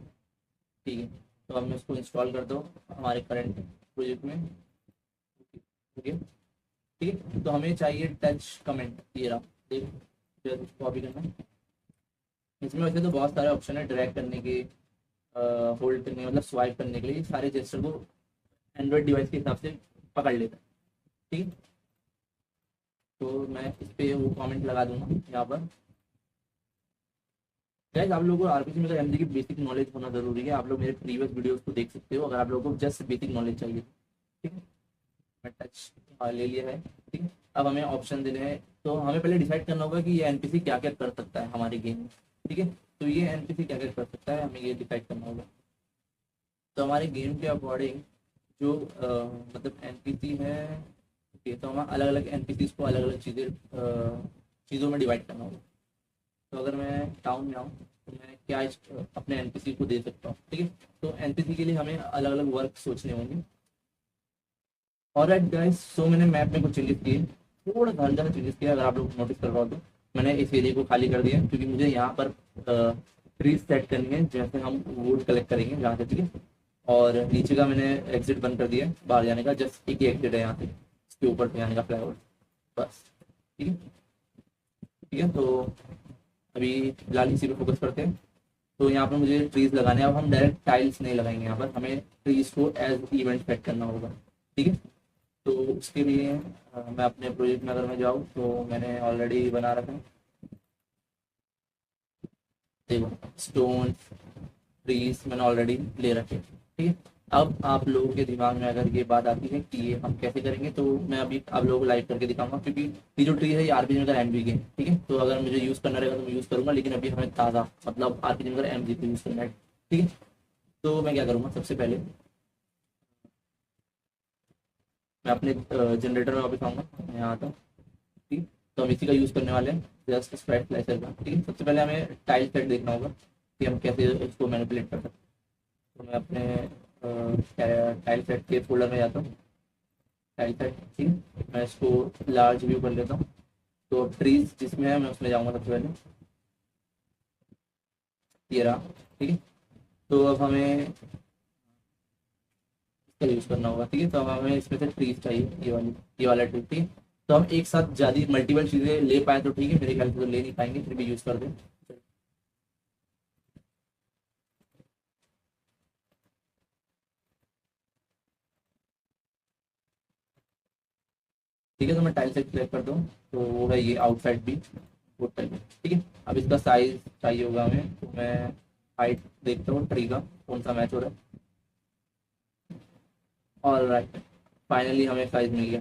ठीक है, तो अब मैं उसको इंस्टॉल कर दो हमारे करंट प्रोजेक्ट में। ओके, ठीक है, तो हमें चाहिए टच कमेंट, ये रहा, देखो कॉपी करना। इसमें वैसे तो बहुत सारे ऑप्शन है ड्रैग करने के, होल्ड करने मतलब स्वाइप करने के लिए, सारे जेस्चर को एंड्रॉयड डिवाइस के हिसाब से पकड़ लेता है। ठीक है, तो मैं इस पे वो कमेंट लगा दूंगा यहाँ पर। गाइस आप लोगों को आरपीसी में एमजी की बेसिक नॉलेज होना जरूरी है। आप लोग मेरे प्रीवियस वीडियोस को देख सकते हो अगर आप लोगों को जस्ट बेसिक नॉलेज चाहिए। ठीक है, मैं टच ले लिया है। ठीक है, अब हमें ऑप्शन देने हैं, तो हमें पहले डिसाइड करना होगा कि ये एनपीसी क्या क्या कर सकता है हमारे गेम में। ठीक है, तो ये एनपीसी क्या क्या कर सकता है हमें ये डिसाइड करना होगा। तो हमारे गेम के अकॉर्डिंग जो मतलब एनपीसी है, ओके, तो हमें अलग अलग एनपीसी को अलग अलग चीज़ों में डिवाइड करना होगा। तो अगर मैं टाउन में आऊँ तो मैं क्या अपने एनपीसी को दे सकता हूँ। ठीक है, तो एनपीसी के लिए हमें अलग अलग वर्क सोचने होंगे। ऑलराइट गाइस, सो मैंने मैप में कुछ चेंजेस किए, थोड़ा सा हल्का सा चेंजेस किया। अगर आप लोग नोटिस कर रहे हो तो मैंने इस एरिया को खाली कर दिया क्योंकि मुझे यहाँ पर ट्रीज सेट करनी है जैसे हम वुड कलेक्ट करेंगे जहाँ से। ठीक है, और नीचे का मैंने एग्जिट बंद कर दिया बाहर जाने का, जस्ट एक ही एग्जिट है यहाँ से इसके ऊपर से जाने का फ्लाईओवर, बस। ठीक है, ठीक है, तो अभी फिलहाल इसी पे फोकस करते हैं। तो यहाँ पर मुझे ट्रीज लगाने हैं। अब हम डायरेक्ट टाइल्स नहीं लगाएंगे, यहाँ पर हमें ट्रीज को एज इवेंट सेट करना होगा। ठीक है, तो उसके लिए मैं अपने प्रोजेक्ट में अगर मैं जाऊँ तो मैंने ऑलरेडी बना रखा है, देखो स्टोन ट्रीज मैंने ऑलरेडी ले रखे। ठीक है, अब आप लोगों के दिमाग में अगर ये बात आती है कि ये हम कैसे करेंगे, तो मैं अभी आप लोगों को लाइव करके दिखाऊंगा क्योंकि ये जो ट्री है ये आरपीजी में एमबी के। ठीक है, तो अगर मुझे यूज़ करना रहेगा तो मैं यूज़ करूंगा, लेकिन अभी हमें ताज़ा मतलब आरपीजी में एमजी को यूज़ करना है। ठीक है, तो मैं क्या करूँगा, सबसे पहले मैं अपने जनरेटर में वापस आऊँगा, मैं यहाँ आता हूँ। ठीक है, तो हम इसी का यूज़ करने वाले हैं, जस्ट स्प्रेड स्लाइसर का। ठीक है, सबसे पहले हमें टाइल सेट देखना होगा कि हम कैसे इसको मैनिपुलेट कर सकते हैं। तो मैं अपने टाइल सेट के फोल्डर में जाता हूँ, टाइल सेट। ठीक है, मैं इसको लार्ज व्यू कर लेता हूँ। तो ट्रीज जिसमें है मैं उसमें जाऊँगा सबसे पहले, ये रहा। ठीक है, तो अब हमें इसका यूज़ करना होगा। ठीक है, तो अब हमें इसमें से ट्रीज चाहिए, ये वाला ट्री। ठीक है, तो हम एक साथ ज़्यादा मल्टीपल चीज़ें ले पाए तो ठीक है, मेरे ख्याल से तो ले नहीं पाएंगे, फिर भी यूज़ कर दें। ठीक है, तो मैं टाइल सेट सेलेक्ट कर दूँ, तो वो है ये आउटसाइड भी वुड टाइप। ठीक है, अब इसका साइज चाहिए होगा हमें, तो मैं हाइट देखता हूँ ट्री का कौन सा मैच हो रहा है। ऑल राइट, फाइनली हमें साइज मिल गया।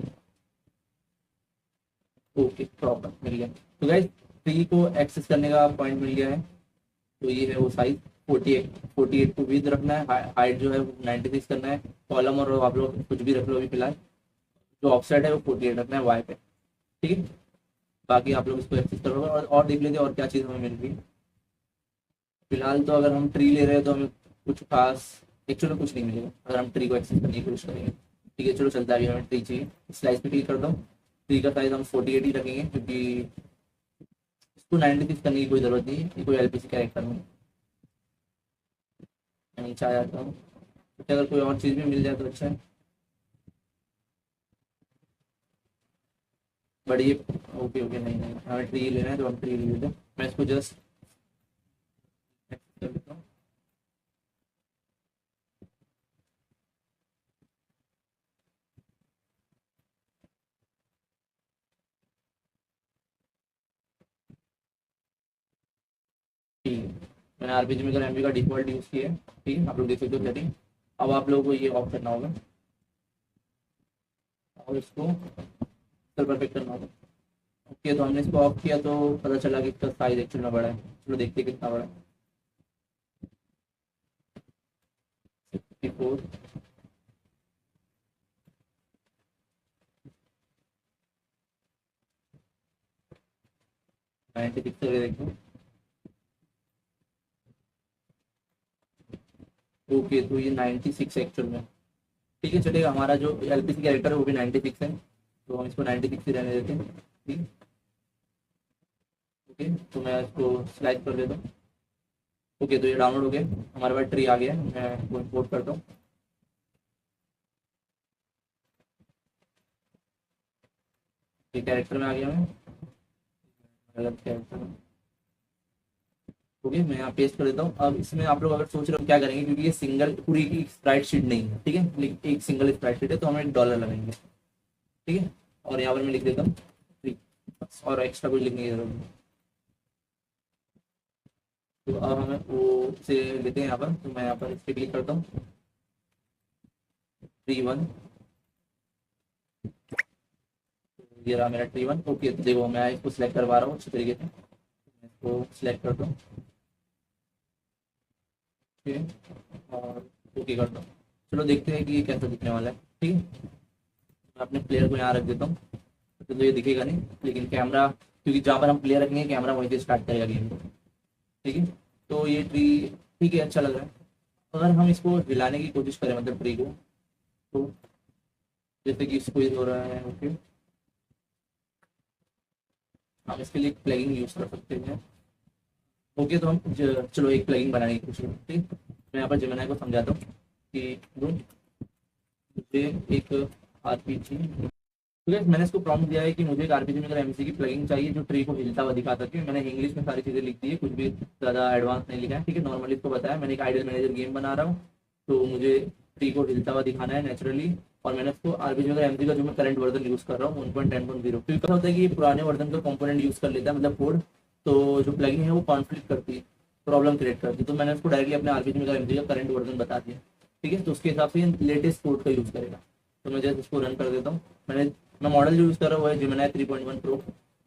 ओके, प्रॉपर मिल गया। तो गाइस ट्री को एक्सेस करने का पॉइंट मिल गया है। तो ये है वो साइज 48 को विद रखना है, हाइट जो है वो 96 करना है। कॉलम और आप लोग कुछ भी रख लो अभी फिलहाल, जो ऑफसेट है वो 48 रखना है वाई पे। ठीक है, बाकी आप लोग इसको एक्सेस करोगे और देख लेते और क्या चीज़ हमें मिल रही है। फिलहाल तो अगर हम ट्री ले रहे हैं तो हमें कुछ खास एक्चुअली कुछ नहीं मिलेगा अगर हम ट्री को एक्सेस करने की कोशिश करेंगे। ठीक है, चलो चलता है, अभी हमें ट्री चाहिए। स्लाइस पे क्लिक करता हूँ, ट्री का साइज हम 48 ही रखेंगे क्योंकि इसको 96 करने की कोई ज़रूरत नहीं है, ये कोई एलपीसी कैरेक्टर में। मैं नीचे आ जाता हूँ, तो अगर कोई और चीज़ भी मिल जाए तो अच्छा है, बट ये ओके ओके नहीं नहीं, हमें ट्री लेना है तो हम ट्री ले लेते हैं। मैं इसको जस्ट कर लेता हूँ। ठीक है, मैंने आरपीजी मेकर एमबी का डिफॉल्ट यूज़ किया है। ठीक है, आप लोग देख सकते हो सेटिंग। अब आप लोगों को ये ऑफ करना होगा और इसको परफेक्ट करना होगा। ओके, तो हमने इसको ऑफ किया तो पता चला कि इसका साइज एक्चुअल में बड़ा है। चलो देखते हैं कितना बड़ा है। 64, 96 करके देखते हैं। ओके, तो ये 96 एक्चुअल में। ठीक है, चलेगा। हमारा जो एलपीसी कैरेक्टर है वो भी 96 है, तो हम इसको 96 ही रहने देते हैं। ठीक है, ओके, तो मैं इसको स्लाइड कर देता हूँ। ओके, तो ये डाउनलोड हो गया, हमारे पास ट्री आ गया है। मैं इसको इम्पोर्ट करता हूँ। ये कैरेक्टर में आ गया मैं, अलग कैरेक्टर। ओके, मैं यहाँ पेस्ट कर देता हूँ। अब इसमें आप लोग अगर सोच रहे हो क्या करेंगे, क्योंकि ये सिंगल पूरी की स्प्राइट शीट नहीं है, ठीक है, एक सिंगल स्प्राइट शीट है, तो हम एक डॉलर लगाएंगे। ठीक है, और यहाँ पर मैं लिख देता हूँ फ्री, और एक्स्ट्रा कुछ लिखने की जरूरत नहीं। तो अब हमें वो से लेते हैं यहाँ पर, तो मैं यहाँ पर इस पर क्लिक करता हूँ, ट्री वन। ये रहा मेरा ट्री वन। ओके, तो देखो मैं इसको सिलेक्ट करवा रहा हूँ अच्छी तरीके से। मैं इसको सिलेक्ट करता हूँ, ठीक है, और ओके करता हूँ। चलो देखते हैं कि ये कैसा दिखने वाला है। ठीक है, मैं अपने प्लेयर को यहाँ रख देता हूँ, तो ये दिखेगा नहीं, लेकिन कैमरा, क्योंकि जहाँ पर हम प्लेयर रखेंगे कैमरा वहीं से स्टार्ट करेगा गेम को। ठीक है, तो ये ट्री ठीक है, अच्छा लग रहा है। अगर हम इसको हिलाने की कोशिश करें, मतलब ट्री को, तो जैसे कि इसको हो रहा है, ओके, हम इसके लिए प्लगइन यूज कर सकते हैं। ओके, तो हम चलो एक प्लगइन बनाने की कोशिश करते हैं। ठीक, मैं यहाँ पर जेमिनी को समझाता हूँ कि मुझे एक आरपीजी, तो guys, मैंने इसको प्रॉम्प्ट दिया है कि मुझे एक आरपीजी में एमसी की प्लगइन चाहिए जो ट्री को हिलता हुआ दिखा सके। मैंने इंग्लिश में सारी चीज़ें लिख दी है, कुछ भी ज़्यादा एडवांस नहीं लिखा है। ठीक है, नॉर्मली इसको बताया मैंने एक आइडियल मैनेजर गेम बना रहा हूँ, तो मुझे ट्री को हिलता हुआ दिखाना है नेचुरली। और मैंने उसको आरपीजी में एमसी का जो मैं करंट वर्जन यूज़ कर रहा हूँ 1.10.0, क्योंकि क्या होता है कि ये पुराने वर्जन का कंपोनेंट यूज़ कर लेता है, मतलब कोड, तो जो प्लगइन है वो कॉन्फ्लिक्ट करती है, प्रॉब्लम क्रिएट करती है। तो मैंने उसको डायरेक्टली अपने आरपीजी में एमसी का करंट वर्जन बता दिया। ठीक है, तो उसके हिसाब से लेटेस्ट कोड का यूज़ करेगा। तो मैं जस्ट इसको रन कर देता हूँ। मैं मॉडल जो यूज़ कर रहा हूँ वो है जेमिनी 3.1 प्रो।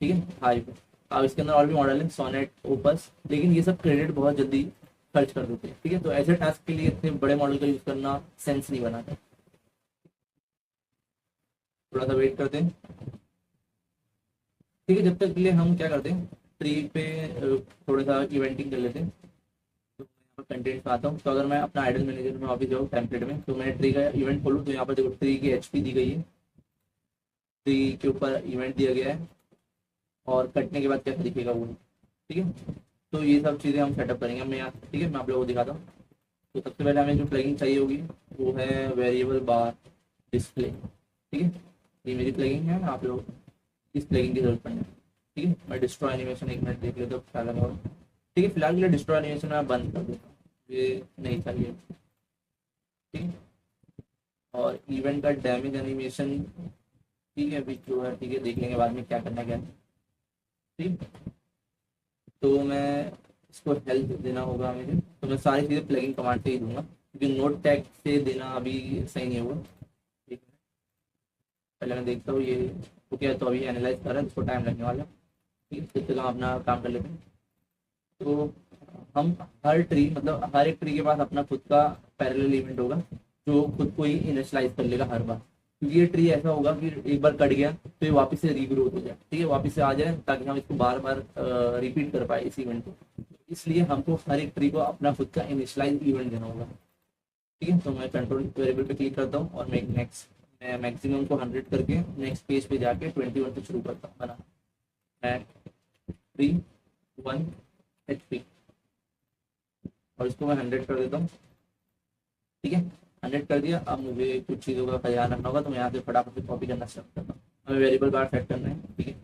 ठीक है, हाई पे। अब इसके अंदर और भी मॉडल है, सोनेट, ओपस, लेकिन ये सब क्रेडिट बहुत जल्दी खर्च कर देते हैं। ठीक है, तो ऐसे टास्क के लिए इतने बड़े मॉडल का यूज़ करना सेंस नहीं बनाता। थोड़ा सा वेट करते हैं। ठीक है, जब तक के लिए हम क्या करते हैं, ट्री पे थोड़ा सा इवेंटिंग कर लेते हैं। तो मैं यहाँ पर कंटेंट पे आता हूँ। तो अगर मैं अपना आइडल मैनेजर में वापस जाऊँ टेम्पलेट में, तो मैं ट्री का इवेंट खोलूँ, तो यहाँ पर देखो ट्री की एचपी दी गई है, ट्री के ऊपर इवेंट दिया गया है, और कटने के बाद कैसा दिखेगा वो। ठीक है, तो ये सब चीज़ें हम सेटअप करेंगे मैं यहाँ। ठीक है, मैं आप लोगों को दिखाता हूँ। तो सबसे पहले हमें जो प्लगइन चाहिए होगी वो है वेरिएबल बार डिस्प्ले। ठीक है, ये मेरी प्लगइन है, आप लोग इस प्लगइन की जरूरत पड़ेगी। ठीक है, मैं डिस्ट्रॉय एनिमेशन एक मिनट देख लेता हूँ क्या लगा। ठीक है, फिलहाल के लिए डिस्ट्रॉय एनिमेशन मैं बंद कर देता हूँ, ये नहीं चाहिए। ठीक है, और इवेंट का डैमेज एनिमेशन, ठीक है, अभी जो है ठीक है, देख लेंगे बाद में क्या करना क्या है। ठीक, तो मैं इसको हेल्प देना होगा मुझे, तो मैं सारी चीज़ें प्लगइन कमांड से ही दूंगा, क्योंकि नोट टैग से देना अभी सही नहीं होगा। ठीक है, पहले मैं देखता हूँ ये ओके है, तो अभी एनालाइज कर रहा है, इसको टाइम लगने वाला है। ठीक है, तब तक हम अपना काम कर लेते हैं। तो हम हर ट्री, मतलब हर एक ट्री के पास अपना खुद का पैरेलल इवेंट होगा, जो खुद को ही इनिशियलाइज कर लेगा हर बार, क्योंकि ये ट्री ऐसा होगा कि एक बार कट गया तो ये वापस से रीग्रोथ हो जाए। ठीक है, वापस से आ जाए, ताकि हम इसको बार बार रिपीट कर पाए इस इवेंट को। इसलिए हमको हर एक ट्री को अपना खुद का इनिशियलाइज इवेंट देना होगा। ठीक है, तो मैं कंट्रोल वेरिएबल पे क्लिक करता हूँ, और मेक नेक्स्ट, मैं मैक्सिमम को 100 करके नेक्स्ट पेज पे जाके 21 से शुरू करता हूँ बना। मैं ट्री 1 HP, और इसको मैं 100 कर देता हूँ। ठीक है, 100 कर दिया। अब मुझे कुछ चीज़ों का ख्याल रखना होगा, तो मैं यहाँ से फटाफट से कॉपी करना स्टार्ट करता हूँ। हमें वेरिएबल बार सेट करना है। ठीक है,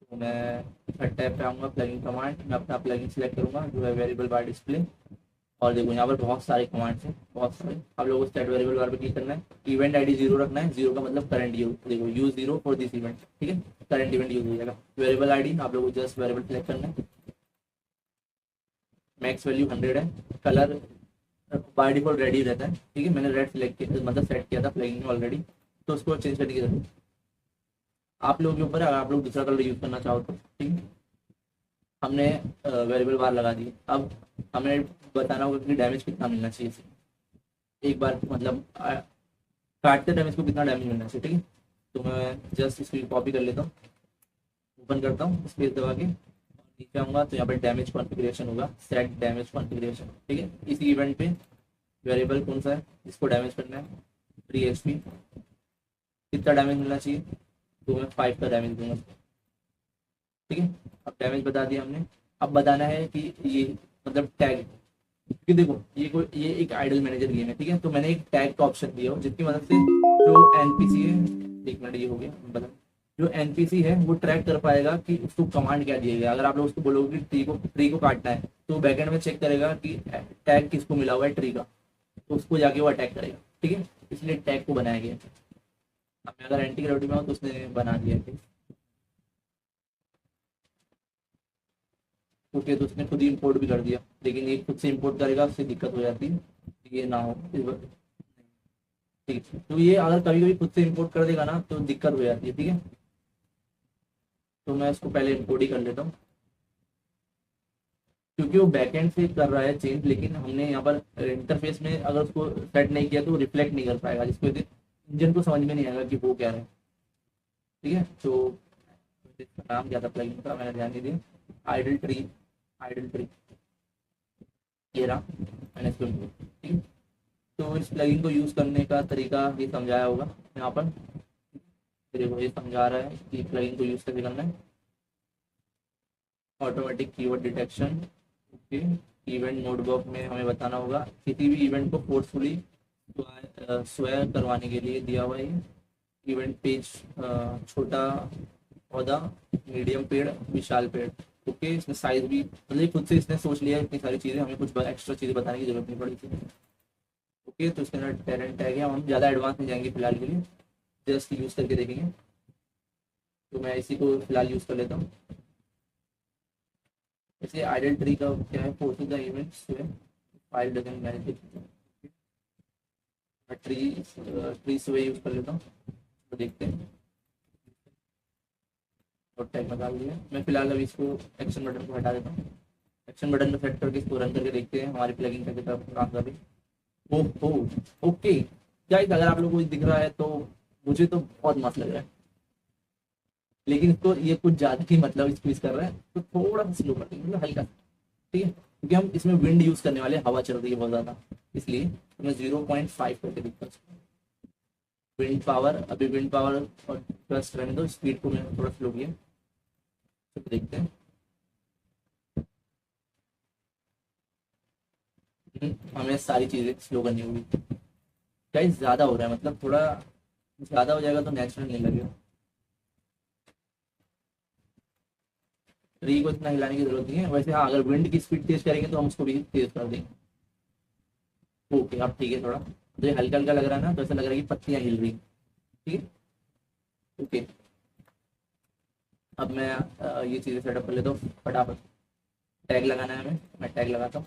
तो मैं थर्ड टैब पे आऊँगा, प्लगइन कमांड, मैं अपना प्लगइन सेलेक्ट करूँगा जो है वेरिएबल बार डिस्प्ले। और देखो यहाँ पर बहुत सारे कमांड्स हैं, बहुत सारे। आप लोगों को सेट वेरिएबल बार पे क्लिक करना है, इवेंट आईडी 0 रखना है, 0 का मतलब करंट यूज, देखो यूज 0 फॉर दिस इवेंट। ठीक है, करंट इवेंट यूज हो जाएगा। वेरिएबल आईडी आप लोगों को जस्ट वेरिएबल सेलेक्ट करना है, मैक्स वैल्यू 100 है, कलर बाय डिफॉल्ट रेड ही रहता है। ठीक है, मैंने रेड सेलेक्ट किया, मतलब सेट किया था प्लगइन में ऑलरेडी, तो उसको चेंज करने की जरूरत है। आप लोगों के ऊपर है, अगर आप लोग दूसरा कलर यूज करना चाहो तो। ठीक है, हमने वेरिएबल बार लगा दी। अब हमें बताना होगा कि डैमेज कितना मिलना चाहिए इसे। एक बार मतलब काटते डैमेज को कितना डैमेज मिलना चाहिए। ठीक है, तो मैं जस्ट इसको कॉपी कर लेता हूँ, ओपन करता हूँ स्पेस दबा के, नीचे आऊँगा तो यहाँ पर डैमेज कॉन्फ़िगरेशन होगा, सेट डैमेज कॉन्फ़िगरेशन, ठीक है। इसी इवेंट पे वेरिएबल कौन सा है, इसको डैमेज करना है, 3 HP। कितना डैमेज मिलना चाहिए, तो मैं 5 का डैमेज दूंगा, ठीक है। अब डैमेज बता दिया हमने। अब बताना है कि ये मतलब टैग, कि देखो ये एक आइडल मैनेजर गेम है, ठीक है। तो मैंने एक टैग का ऑप्शन दिया हो जिसकी मदद से जो एनपीसी है, एक मिनट ये हो गया बता, जो एनपीसी है वो ट्रैक कर पाएगा कि उसको कमांड क्या दिया गया। अगर आप लोग उसको बोलोगे कि ट्री को काटना है, तो बैकएंड में चेक करेगा कि टैग किसको मिला हुआ है ट्री का, तो उसको जाके वो अटैक करेगा, ठीक है। इसलिए टैग को बनाया गया है। अब मैं अगर एंटी ग्रेविटी में हूँ तो उसने बना दिया है, ओके। तो उसने खुद ही इम्पोर्ट भी कर दिया, लेकिन ये खुद से इम्पोर्ट करेगा उससे दिक्कत हो जाती है, ये ना हो ठीक है। तो ये अगर कभी कभी खुद से इम्पोर्ट कर देगा ना तो दिक्कत हो जाती है, ठीक है। तो मैं इसको पहले इम्पोर्ट ही कर लेता हूँ, क्योंकि वो बैकएंड से कर रहा है चेंज, लेकिन हमने यहाँ पर इंटरफेस में अगर उसको सेट नहीं किया तो रिफ्लेक्ट नहीं कर पाएगा, जिसकी वजह से इंजन को समझ में नहीं आएगा कि वो क्या है, ठीक है। तो इसका नाम क्या था प्लगइन का, मैंने ध्यान नहीं दिया, आइडल ट्री, आइडल ट्री, ये रहा, मैंने इसको ठीक है। तो इस प्लगइन को यूज़ करने का तरीका ये समझाया होगा यहाँ पर, फिर वो ये समझा रहा है कि प्लगइन को यूज़ कैसे करना है। Automatic keyword detection, okay. Event notebook में हमें बताना होगा किसी भी इवेंट को फोर्सफुली स्वयं करवाने के लिए दिया हुआ है। इवेंट पेज, छोटा पौधा, मीडियम पेड़, विशाल पेड़, ओके। इसमें साइज भी मतलब खुद से इसने सोच लिया, इतनी सारी चीज़ें, हमें कुछ एक्स्ट्रा चीज़ें बताने की जरूरत नहीं पड़ी थी, ओके। तो इसके अंदर टेरेंट टैग है, हम ज़्यादा एडवांस में जाएंगे फिलहाल के लिए, जस्ट यूज़ करके देखेंगे। तो मैं इसी को फिलहाल यूज़ कर लेता हूँ। जैसे आइडल ट्री का क्या है, forces the events file doesn't manage tree, tree से यूज़ कर लेता हूँ, तो देखते हैं। और टैग लगा लिया मैं, फिलहाल अभी इसको एक्शन बटन को हटा देता हूँ। एक्शन बटन को सेट करके इसको रन करके देखते हैं हमारी प्लगइन कैसे काम कर रही है। ओह ओके गाइस, अगर आप लोगों को दिख रहा है तो मुझे तो बहुत मस्त लग रहा है, लेकिन इसको ये कुछ ज़्यादा ही मतलब स्क्वीज कर रहा है, तो थोड़ा सा स्लो कर देंगे, मतलब हल्का, ठीक है। क्योंकि हम इसमें विंड यूज़ करने वाले, हवा चल रही है बहुत ज़्यादा, इसलिए तो मैं 0.5 करके दिखता हूँ। विंड पावर, अभी विंड पावर और प्लस रहने दो, स्पीड को मैंने थोड़ा स्लो किया, तो देखते हैं। हमें सारी चीज़ें स्लो करनी होगी, क्या ज़्यादा हो रहा है, मतलब थोड़ा ज़्यादा हो जाएगा तो नेचुरल नहीं लगेगा। ट्री को इतना हिलाने की जरूरत नहीं है वैसे, हाँ अगर विंड की स्पीड तेज करेंगे तो हम उसको भी तेज कर देंगे, ओके। अब ठीक है, थोड़ा तो ये हल्का हल्का लग रहा है ना, तो ऐसा लग रहा है कि पत्तियां हिल रही, ठीक है, ओके। अब मैं ये चीज़ें सेटअप कर लेता हूँ फटाफट। टैग लगाना है हमें, मैं टैग लगाता हूँ।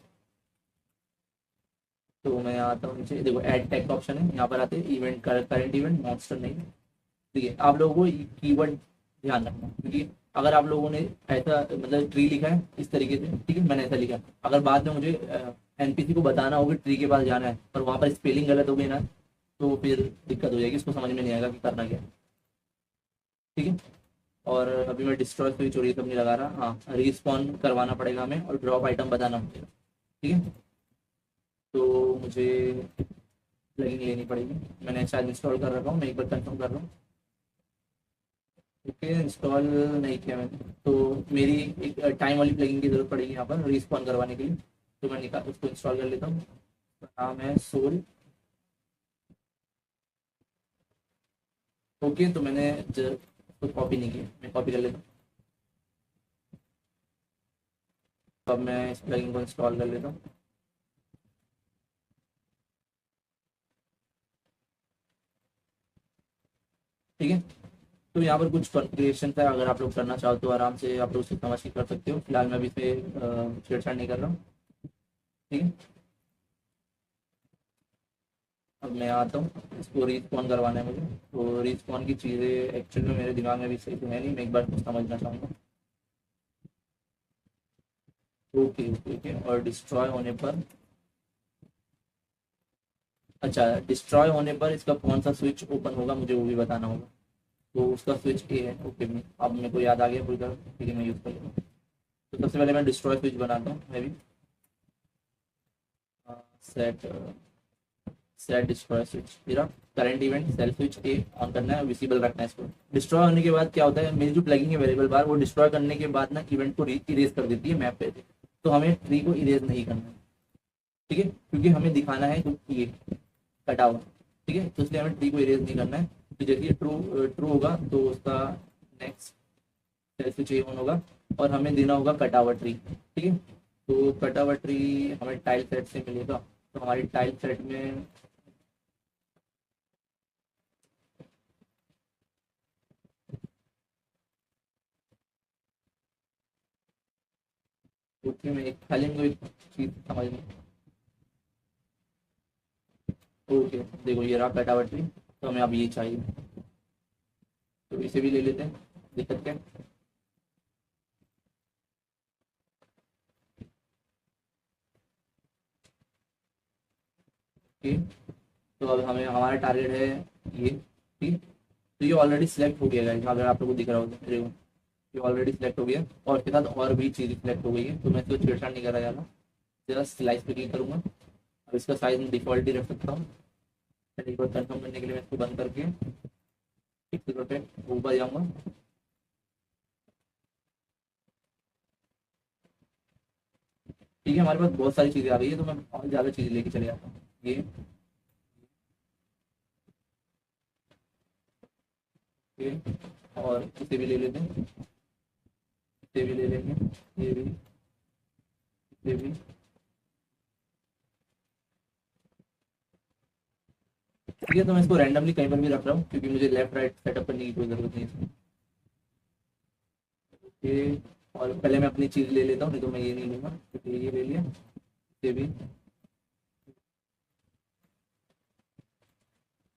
तो मैं आता हूँ नीचे, देखो ऐड टैग का ऑप्शन है, यहाँ पर आते हैं इवेंट, करंट इवेंट, मॉन्स्टर नहीं, ठीक है। आप लोगों को कीवर्ड ध्यान रखना, क्योंकि अगर आप लोगों ने ऐसा मतलब ट्री लिखा है इस तरीके से, ठीक है, मैंने ऐसा लिखा है, अगर बाद में मुझे एनपीसी को बताना होगा ट्री के पास जाना है और वहाँ पर स्पेलिंग गलत हो गई ना, तो फिर दिक्कत हो जाएगी, उसको समझ में नहीं आएगा कि करना क्या है, ठीक है। और अभी मैं डिस्ट्रॉय स्विच और ये सब नहीं लगा रहा, हाँ रिस्पॉन करवाना पड़ेगा हमें और ड्रॉप आइटम बताना पड़ेगा, ठीक है। तो मुझे प्लगइन लेनी पड़ेगी, मैंने शायद इंस्टॉल कर रखा हूँ, मैं एक बार कंफर्म कर रहा हूँ, ओके। इंस्टॉल नहीं किया मैंने, तो मेरी एक टाइम वाली प्लगइन की जरूरत पड़ेगी यहाँ पर रिस्पॉन करवाने के लिए, तो मैं निकाल उसको इंस्टॉल कर लेता हूँ। नाम है सोल, ओके। तो मैंने उसको कॉपी नहीं किया, मैं कॉपी कर लेता हूँ। अब मैं इस प्लगइन को इंस्टॉल कर लेता हूँ, ठीक है। तो यहाँ पर कुछ कॉन्फ़िगरेशन है, अगर आप लोग करना चाहो तो आराम से आप लोग उसको समझ के कर सकते हो, फिलहाल मैं अभी इसे छेड़छाड़ नहीं कर रहा हूँ, ठीक है। अब मैं आता हूँ, इसको रिस्पॉन करवाना है मुझे, तो रिस्पॉन की चीज़ें एक्चुअली में मेरे दिमाग में भी सही तो है नहीं, मैं एक बार कुछ समझना चाहूँगा, ओके ओके ओके। और डिस्ट्रॉय होने पर, अच्छा डिस्ट्रॉय होने पर इसका कौन सा स्विच ओपन होगा मुझे वो भी बताना होगा, तो उसका स्विच ए है, ओके। अब मेरे को याद आ गया पूरी तरह, ठीक है, मैं यूज़ कर लूँगा। तो सबसे पहले मैं डिस्ट्रॉय स्विच बनाता हूँ मैं भी। सेट सेट डिस्ट्रॉय स्विच, मेरा current event self switch A on करना है, विजिबल रखना है इसको। डिस्ट्रॉय होने के बाद क्या होता है, मेरी जो प्लगिंग है वेरिएबल बार, वो डिस्ट्रॉय करने के बाद ना इवेंट को इरेज कर देती है मैप पे से। तो हमें ट्री को इरेज नहीं करना है, ठीक है, क्योंकि हमें दिखाना है तो ये कटा हुआ, ठीक है, तो इसलिए हमें ट्री को इरेज नहीं करना है। तो जैसे ट्रू ट्रू होगा तो उसका next self switch A on होगा और हमें देना होगा कटा हुआ ट्री, ठीक है। तो कटा हुआ ट्री हमें टाइल सेट से मिलेगा, तो हमारी टाइल सेट में ओके, मैं एक खाली मुझे एक चीज समझ में, ओके देखो ये रहा कटा हुआ ट्री, तो हमें अब ये चाहिए, तो इसे भी ले लेते हैं, दिक्कत क्या है? ओके, तो अब हमें हमारा टारगेट है ये, ठीक है। तो ये ऑलरेडी सिलेक्ट हो गया है, अगर आप लोगों को दिख रहा होगा, ये ऑलरेडी सिलेक्ट हो गया और इसके साथ और भी चीज़ें सिलेक्ट हो गई है, तो मैं इसको छेड़छाड़ नहीं करा जा रहा, जस्ट स्लाइस पे क्लिक करूँगा। अब इसका साइज मैं डिफॉल्ट ही रख सकता हूँ। एक बार कन्फर्म करने के लिए मैं इसको बंद करके फिक्स पे ऊपर जाऊँगा। ठीक है, हमारे पास बहुत सारी चीज़ें आ गई है, तो मैं और ज़्यादा चीज़ें लेके चले जाता हूँ। ये और इसे भी ले लेते हैं, इसे भी ले लेंगे, ये भी, इसे भी, ठीक है। तो मैं इसको रैंडमली कहीं पर भी रख रहा हूँ क्योंकि मुझे लेफ्ट राइट सेटअप करने की कोई ज़रूरत नहीं है। ये और पहले मैं अपनी चीज़ ले लेता हूँ, नहीं तो मैं ये नहीं लूँगा, क्योंकि ये ले लिया, ये भी।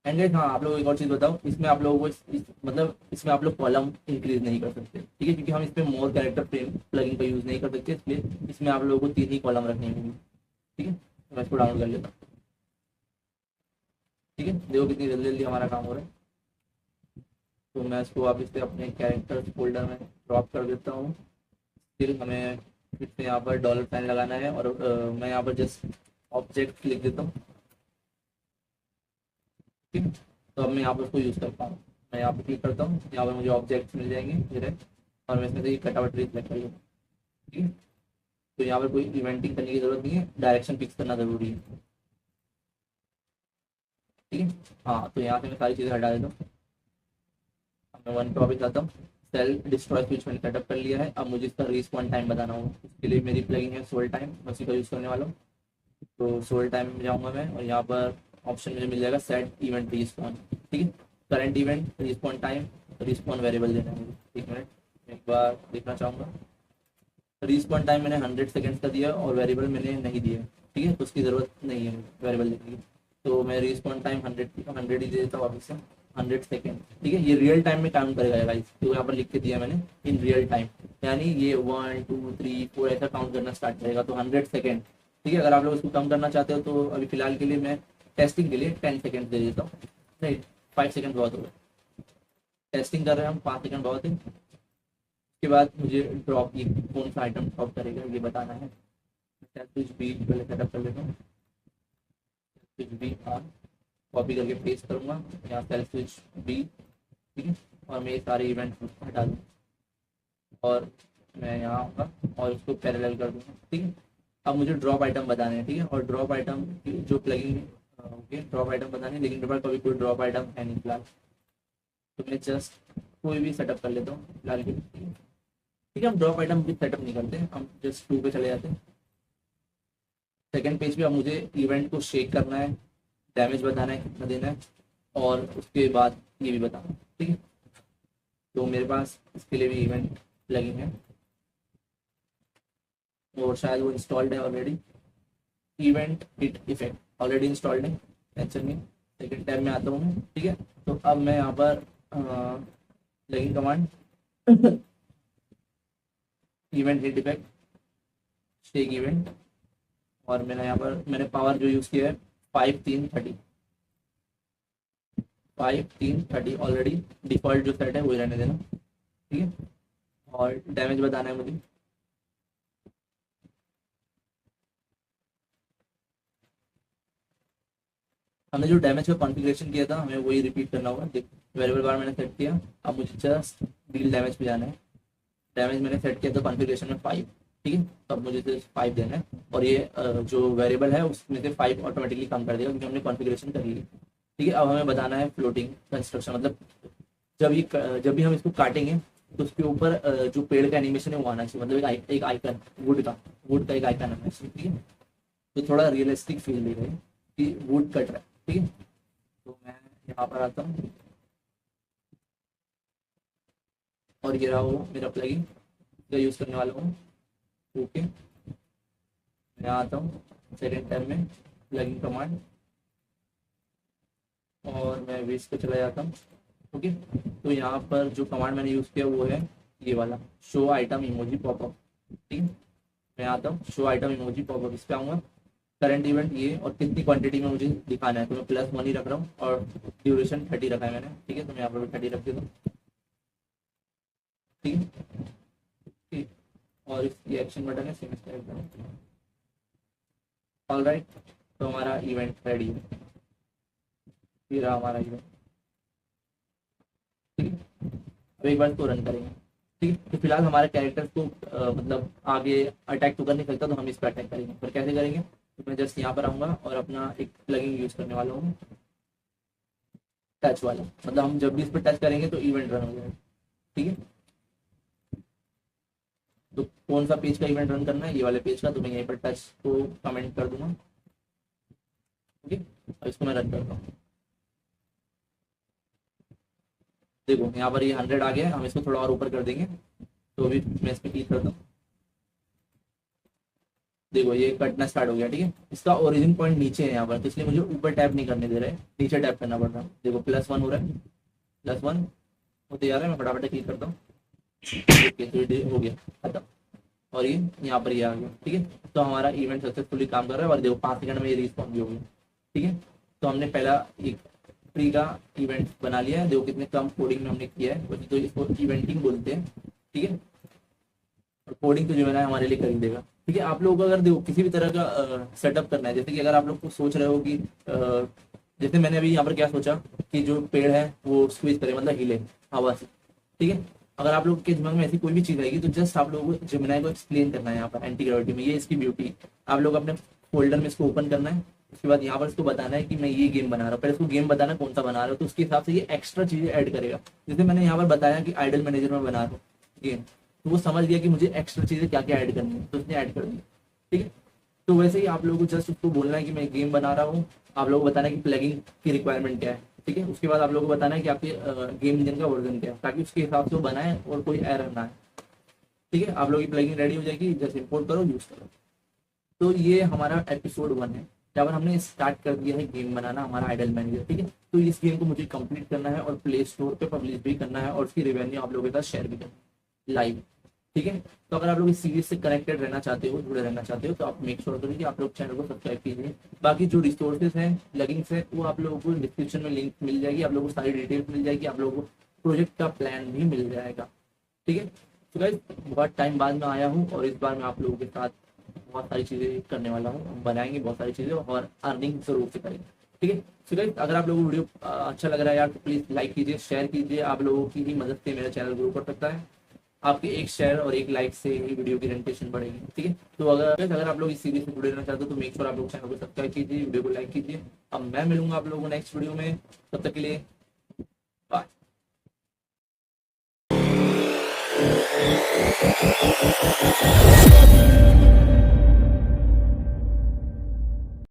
एंड गाइस, हाँ आप लोगों को एक और चीज़ बताऊँ, इसमें आप लोगों को मतलब इसमें आप लोग कॉलम इंक्रीज नहीं कर सकते, ठीक है, क्योंकि हम इसमें मोर कैरेक्टर फ्रेम प्लगइन का यूज़ नहीं कर सकते, इसलिए इसमें आप लोगों को 3 ही कॉलम रखने होंगे, ठीक है। तो मैं इसको डाउनलोड कर लेता हूँ, ठीक है, देखो कितनी जल्दी जल्दी हमारा काम हो रहा है। तो मैं इसको वापस से अपने कैरेक्टर्स फोल्डर में ड्रॉप कर देता हूँ। फिर हमें फिर से यहाँ पर डॉलर साइन लगाना है और मैं यहाँ पर जस्ट ऑब्जेक्ट लिख देता हूँ, ठीक है। तो अब मैं यहाँ पर उसको यूज़ करता हूँ, मैं यहाँ पर क्लिक करता हूँ, यहाँ पर मुझे ऑब्जेक्ट्स मिल जाएंगे मेरे, और मैं इसमें से ये कटावट ट्री सेलेक्ट कर लूँगा, ठीक है। तो यहाँ पर कोई इवेंटिंग करने की जरूरत नहीं है, डायरेक्शन फिक्स करना जरूरी है, ठीक है। हाँ, तो यहाँ से मैं सारी चीज़ें हटा देता हूँ। अब मैं वन पे वापस आता हूँ, सेल डिस्ट्रॉय स्विच मैंने सेटअप कर लिया है। अब मुझे इसका रिस्पॉन्ड टाइम बताना होगा, इसके लिए मेरी प्लगइन है सोल टाइम, मैं उसी का यूज़ करने वाला हूँ। तो सोल टाइम में जाऊँगा मैं और यहाँ पर ऑप्शन मुझे मिल जाएगा सेट इवेंट रिस्पॉन्ड, ठीक है। Current event respond time, respond variable देना है मुझे। एक मिनट एक बार देखना चाहूँगा, रिस्पॉन्ड टाइम मैंने 100 सेकेंड्स का दिया और वेरिएबल मैंने नहीं दिया, ठीक है, तो उसकी ज़रूरत नहीं है वेरिएबल देने की। तो मैं रिस्पॉन्ड टाइम 100 ही दे देता हूँ वापस से, 100 सेकेंड, ठीक है। ये रियल टाइम में काउंट करेगा गाइस, तो यहाँ पर लिख के दिया मैंने इन रियल टाइम, यानी ये 1 2 3 4 ऐसा काउंट करना स्टार्ट करेगा, तो 100 सेकेंड, ठीक है। अगर आप लोग इसको कम करना चाहते हो तो अभी फिलहाल के लिए मैं टेस्टिंग के लिए 10 सेकेंड दे देता हूँ, नहीं 5 सेकेंड बहुत हो गए, टेस्टिंग कर रहे हैं हम, 5 सेकेंड बहुत है। उसके बाद मुझे ड्रॉप, ये कौन सा आइटम ड्रॉप करेगा ये बताना है। स्विच बी पहले सेटअप कर लेता हूँ, स्विच बी ऑन, कॉपी करके पेस्ट करूँगा यहाँ सेल स्विच बी, ठीक है, और मैं ये सारे इवेंट हटा दूँ और मैं यहाँ आऊँगा और उसको पैरेलल कर दूँगा, ठीक है। अब मुझे ड्रॉप आइटम बताने हैं, ठीक है, और ड्रॉप आइटम जो प्लगिंग, ओके ड्रॉप आइटम बताने, लेकिन मेरे पास कभी कोई ड्रॉप आइटम है नहीं फिलहाल, तो मैं जस्ट कोई भी सेटअप कर लेता हूँ फिलहाल के लिए, ठीक है। हम ड्रॉप आइटम भी सेटअप नहीं करते, हम जस्ट 2 पे चले जाते हैं। सेकंड पेज पे अब मुझे इवेंट को शेक करना है, डैमेज बताना है कितना देना है, और उसके बाद ये भी बताना है, ठीक है। तो मेरे पास इसके लिए भी इवेंट प्लगइन है और शायद वो इंस्टॉल्ड है already, event hit effect already installed है, टेंशन नहीं। सेकंड टैब में आता हूँ मैं, ठीक है। तो अब मैं यहाँ पर plugin command event hit effect shake event, और मैंने यहाँ पर मैंने पावर जो यूज़ किया है 5 3 30 ऑलरेडी डिफॉल्ट जो सेट है वही रहने देना, ठीक है। और डैमेज बताना है मुझे, हमने जो डैमेज का कॉन्फ़िगरेशन किया था हमें वही रिपीट करना होगा। देख वेरिएबल बार मैंने सेट किया, अब मुझे जस्ट डील डैमेज पे जाना है। डैमेज मैंने सेट किया था कॉन्फ़िगरेशन में 5, ठीक है। तो अब मुझे सिर्फ 5 देना है और ये जो वेरिएबल है उसमें से 5 ऑटोमेटिकली कम कर देगा क्योंकि हमने कॉन्फ़िगरेशन कर ली, ठीक है। अब हमें बताना है फ्लोटिंग कंस्ट्रक्शन, मतलब जब भी हम इसको काटेंगे तो उसके ऊपर जो पेड़ का एनिमेशन है वो आना चाहिए, मतलब एक आइकन वुड का एक आइकन आना चाहिए, ठीक है। तो थोड़ा रियलिस्टिक फील दे रहा है कि वुड कट रहा है, ठीक है। तो मैं यहाँ पर आता हूँ और ये रहा वो मेरा प्लगइन जो यूज़ करने वाला हूँ, ओके। मैं आता हूँ सेकंड टैब में प्लगइन कमांड और मैं विश पे चला जाता हूँ, ओके। तो यहाँ पर जो कमांड मैंने यूज़ किया वो है ये वाला शो आइटम इमोजी पॉपअप, ठीक है। मैं आता हूँ शो आइटम इमोजी पॉपअप, इस पे आऊँगा। करंट इवेंट ये और कितनी क्वांटिटी में मुझे दिखाना है, तो मैं +1 ही रख रहा हूँ और ड्यूरेशन 30 रखा है मैंने, ठीक है। तो मैं यहाँ पर 30 रख देता हूँ, ठीक है। ठीक, और इसकी एक्शन बटन है सेम, ऑल राइट। तो हमारा इवेंट रेडी है, ये रहा हमारा इवेंट, ठीक है। अब एक बार इसको रन करेंगे, ठीक है। तो फिलहाल हमारे कैरेक्टर्स को मतलब आगे अटैक तो कर नहीं सकता, तो हम इस पर अटैक करेंगे। पर कैसे करेंगे, तो मैं जस्ट यहाँ पर आऊँगा और अपना एक प्लगइन यूज़ करने वाला हूँ टच वाला, मतलब हम जब भी इस पर टच करेंगे तो इवेंट रन हो जाएगा, ठीक है। तो कौन सा पेज का इवेंट रन करना है, ये वाले पेज का, तो मैं यहीं पर टच को कमेंट कर दूंगा, ठीक है। अब इसको मैं रन करता हूँ, देखो यहाँ पर ये 100 आ गया है, हम इसको थोड़ा और ऊपर कर देंगे। तो अभी मैं इस पर क्लिक करता हूँ, देखो ये कटना स्टार्ट हो गया, ठीक है। इसका ओरिजिन पॉइंट नीचे है यहाँ पर, तो इसलिए मुझे ऊपर टैप नहीं करने दे रहे, नीचे टैप करना पड़ रहा है। देखो +1 हो रहा है, +1 होते जा रहा है, मैं फटाफट क्लिक करता हूँ, ओके। तो ये हो गया खत्म और ये यहाँ पर ये आ गया, ठीक है। तो हमारा इवेंट सक्सेसफुली काम कर रहा है और देखो 5 सेकंड में ये रिस्पॉन्स भी हो गया, ठीक है। तो हमने पहला एक फ्री का इवेंट बना लिया है, देखो कितने कम कोडिंग में हमने किया है, तो इसको इवेंटिंग बोलते हैं, ठीक है। और कोडिंग तो जो है ना हमारे लिए कर ही देगा, ठीक है। आप लोग अगर देखो किसी भी तरह का सेटअप करना है, जैसे कि अगर आप लोग को सोच रहे हो कि जैसे मैंने अभी यहाँ पर क्या सोचा कि जो पेड़ है वो स्क्वीज करे, मतलब हिले हवा से, ठीक है। अगर आप लोग के दिमाग में ऐसी कोई भी चीज़ आएगी तो जस्ट आप लोगों को जेमिनी को एक्सप्लेन करना है यहाँ पर एंटी ग्रेविटी में, ये इसकी ब्यूटी। आप लोग अपने फोल्डर में इसको ओपन करना है, उसके बाद यहाँ पर इसको बताना है कि मैं ये गेम बना रहा हूँ, पहले इसको गेम बताना कौन सा बना रहा हूँ, तो उसके हिसाब से ये एक्स्ट्रा चीज़ें ऐड करेगा। जैसे मैंने यहाँ पर बताया कि आइडल मैनेजर में बना रहा हूँ गेम, तो वो समझ गया कि मुझे एक्स्ट्रा चीज़ें क्या क्या ऐड करनी है, तो उसने ऐड कर दी, ठीक है। तो वैसे ही आप लोगों को जस्ट उसको बोलना है कि मैं गेम बना रहा हूँ, आप लोगों को बताना है कि प्लगइन की रिक्वायरमेंट क्या है, ठीक है। उसके बाद आप लोगों को बताना है कि आपके गेम इंजन का वर्जन क्या है, ताकि उसके हिसाब से वो बनाए और कोई एरर ना है, ठीक है। आप लोगों की प्लगइन रेडी हो जाएगी, जस्ट इंपोर्ट करो, यूज करो। तो ये हमारा एपिसोड 1 है, जहाँ पर हमने स्टार्ट कर दिया है गेम बनाना हमारा आइडल मैनेजर, ठीक है। तो इस गेम को मुझे कंप्लीट करना है और प्ले स्टोर पे पब्लिश भी करना है और उसकी रेवेन्यू आप लोगों के साथ शेयर भी करना है लाइव, ठीक है। तो अगर आप लोग इस सीरीज से कनेक्टेड रहना चाहते हो, जुड़े रहना चाहते हो, तो आप मेक श्योर करिए कि आप लोग चैनल को सब्सक्राइब कीजिए। बाकी जो रिसोर्सेज हैं, प्लगइन्स हैं, वो आप लोगों को डिस्क्रिप्शन में लिंक मिल जाएगी, आप लोगों को सारी डिटेल्स मिल जाएगी, आप लोगों को प्रोजेक्ट का प्लान भी मिल जाएगा, ठीक है। तो गाइस बहुत टाइम बाद में आया हूँ और इस बार मैं आप लोगों के साथ बहुत सारी चीज़ें करने वाला हूँ, हम बनाएंगे बहुत सारी चीज़ें और अर्निंग जरूर से करेंगे, ठीक है। सो गाइस अगर आप लोगों को वीडियो अच्छा लग रहा है यार, तो प्लीज़ लाइक कीजिए, शेयर कीजिए, आप लोगों की ही मदद से मेरा चैनल ग्रो कर सकता है। आपके एक शेयर और एक लाइक से ही वीडियो की रेंटेशन बढ़ेगी, ठीक है। तो अगर आप लोग इस सीरीज से जुड़े रहना चाहते हो तो मेक श्योर आप लोग चैनल को सब्सक्राइब कीजिए, वीडियो को लाइक कीजिए। अब मैं मिलूंगा आप लोगों को नेक्स्ट वीडियो में, तब तक के लिए बाय।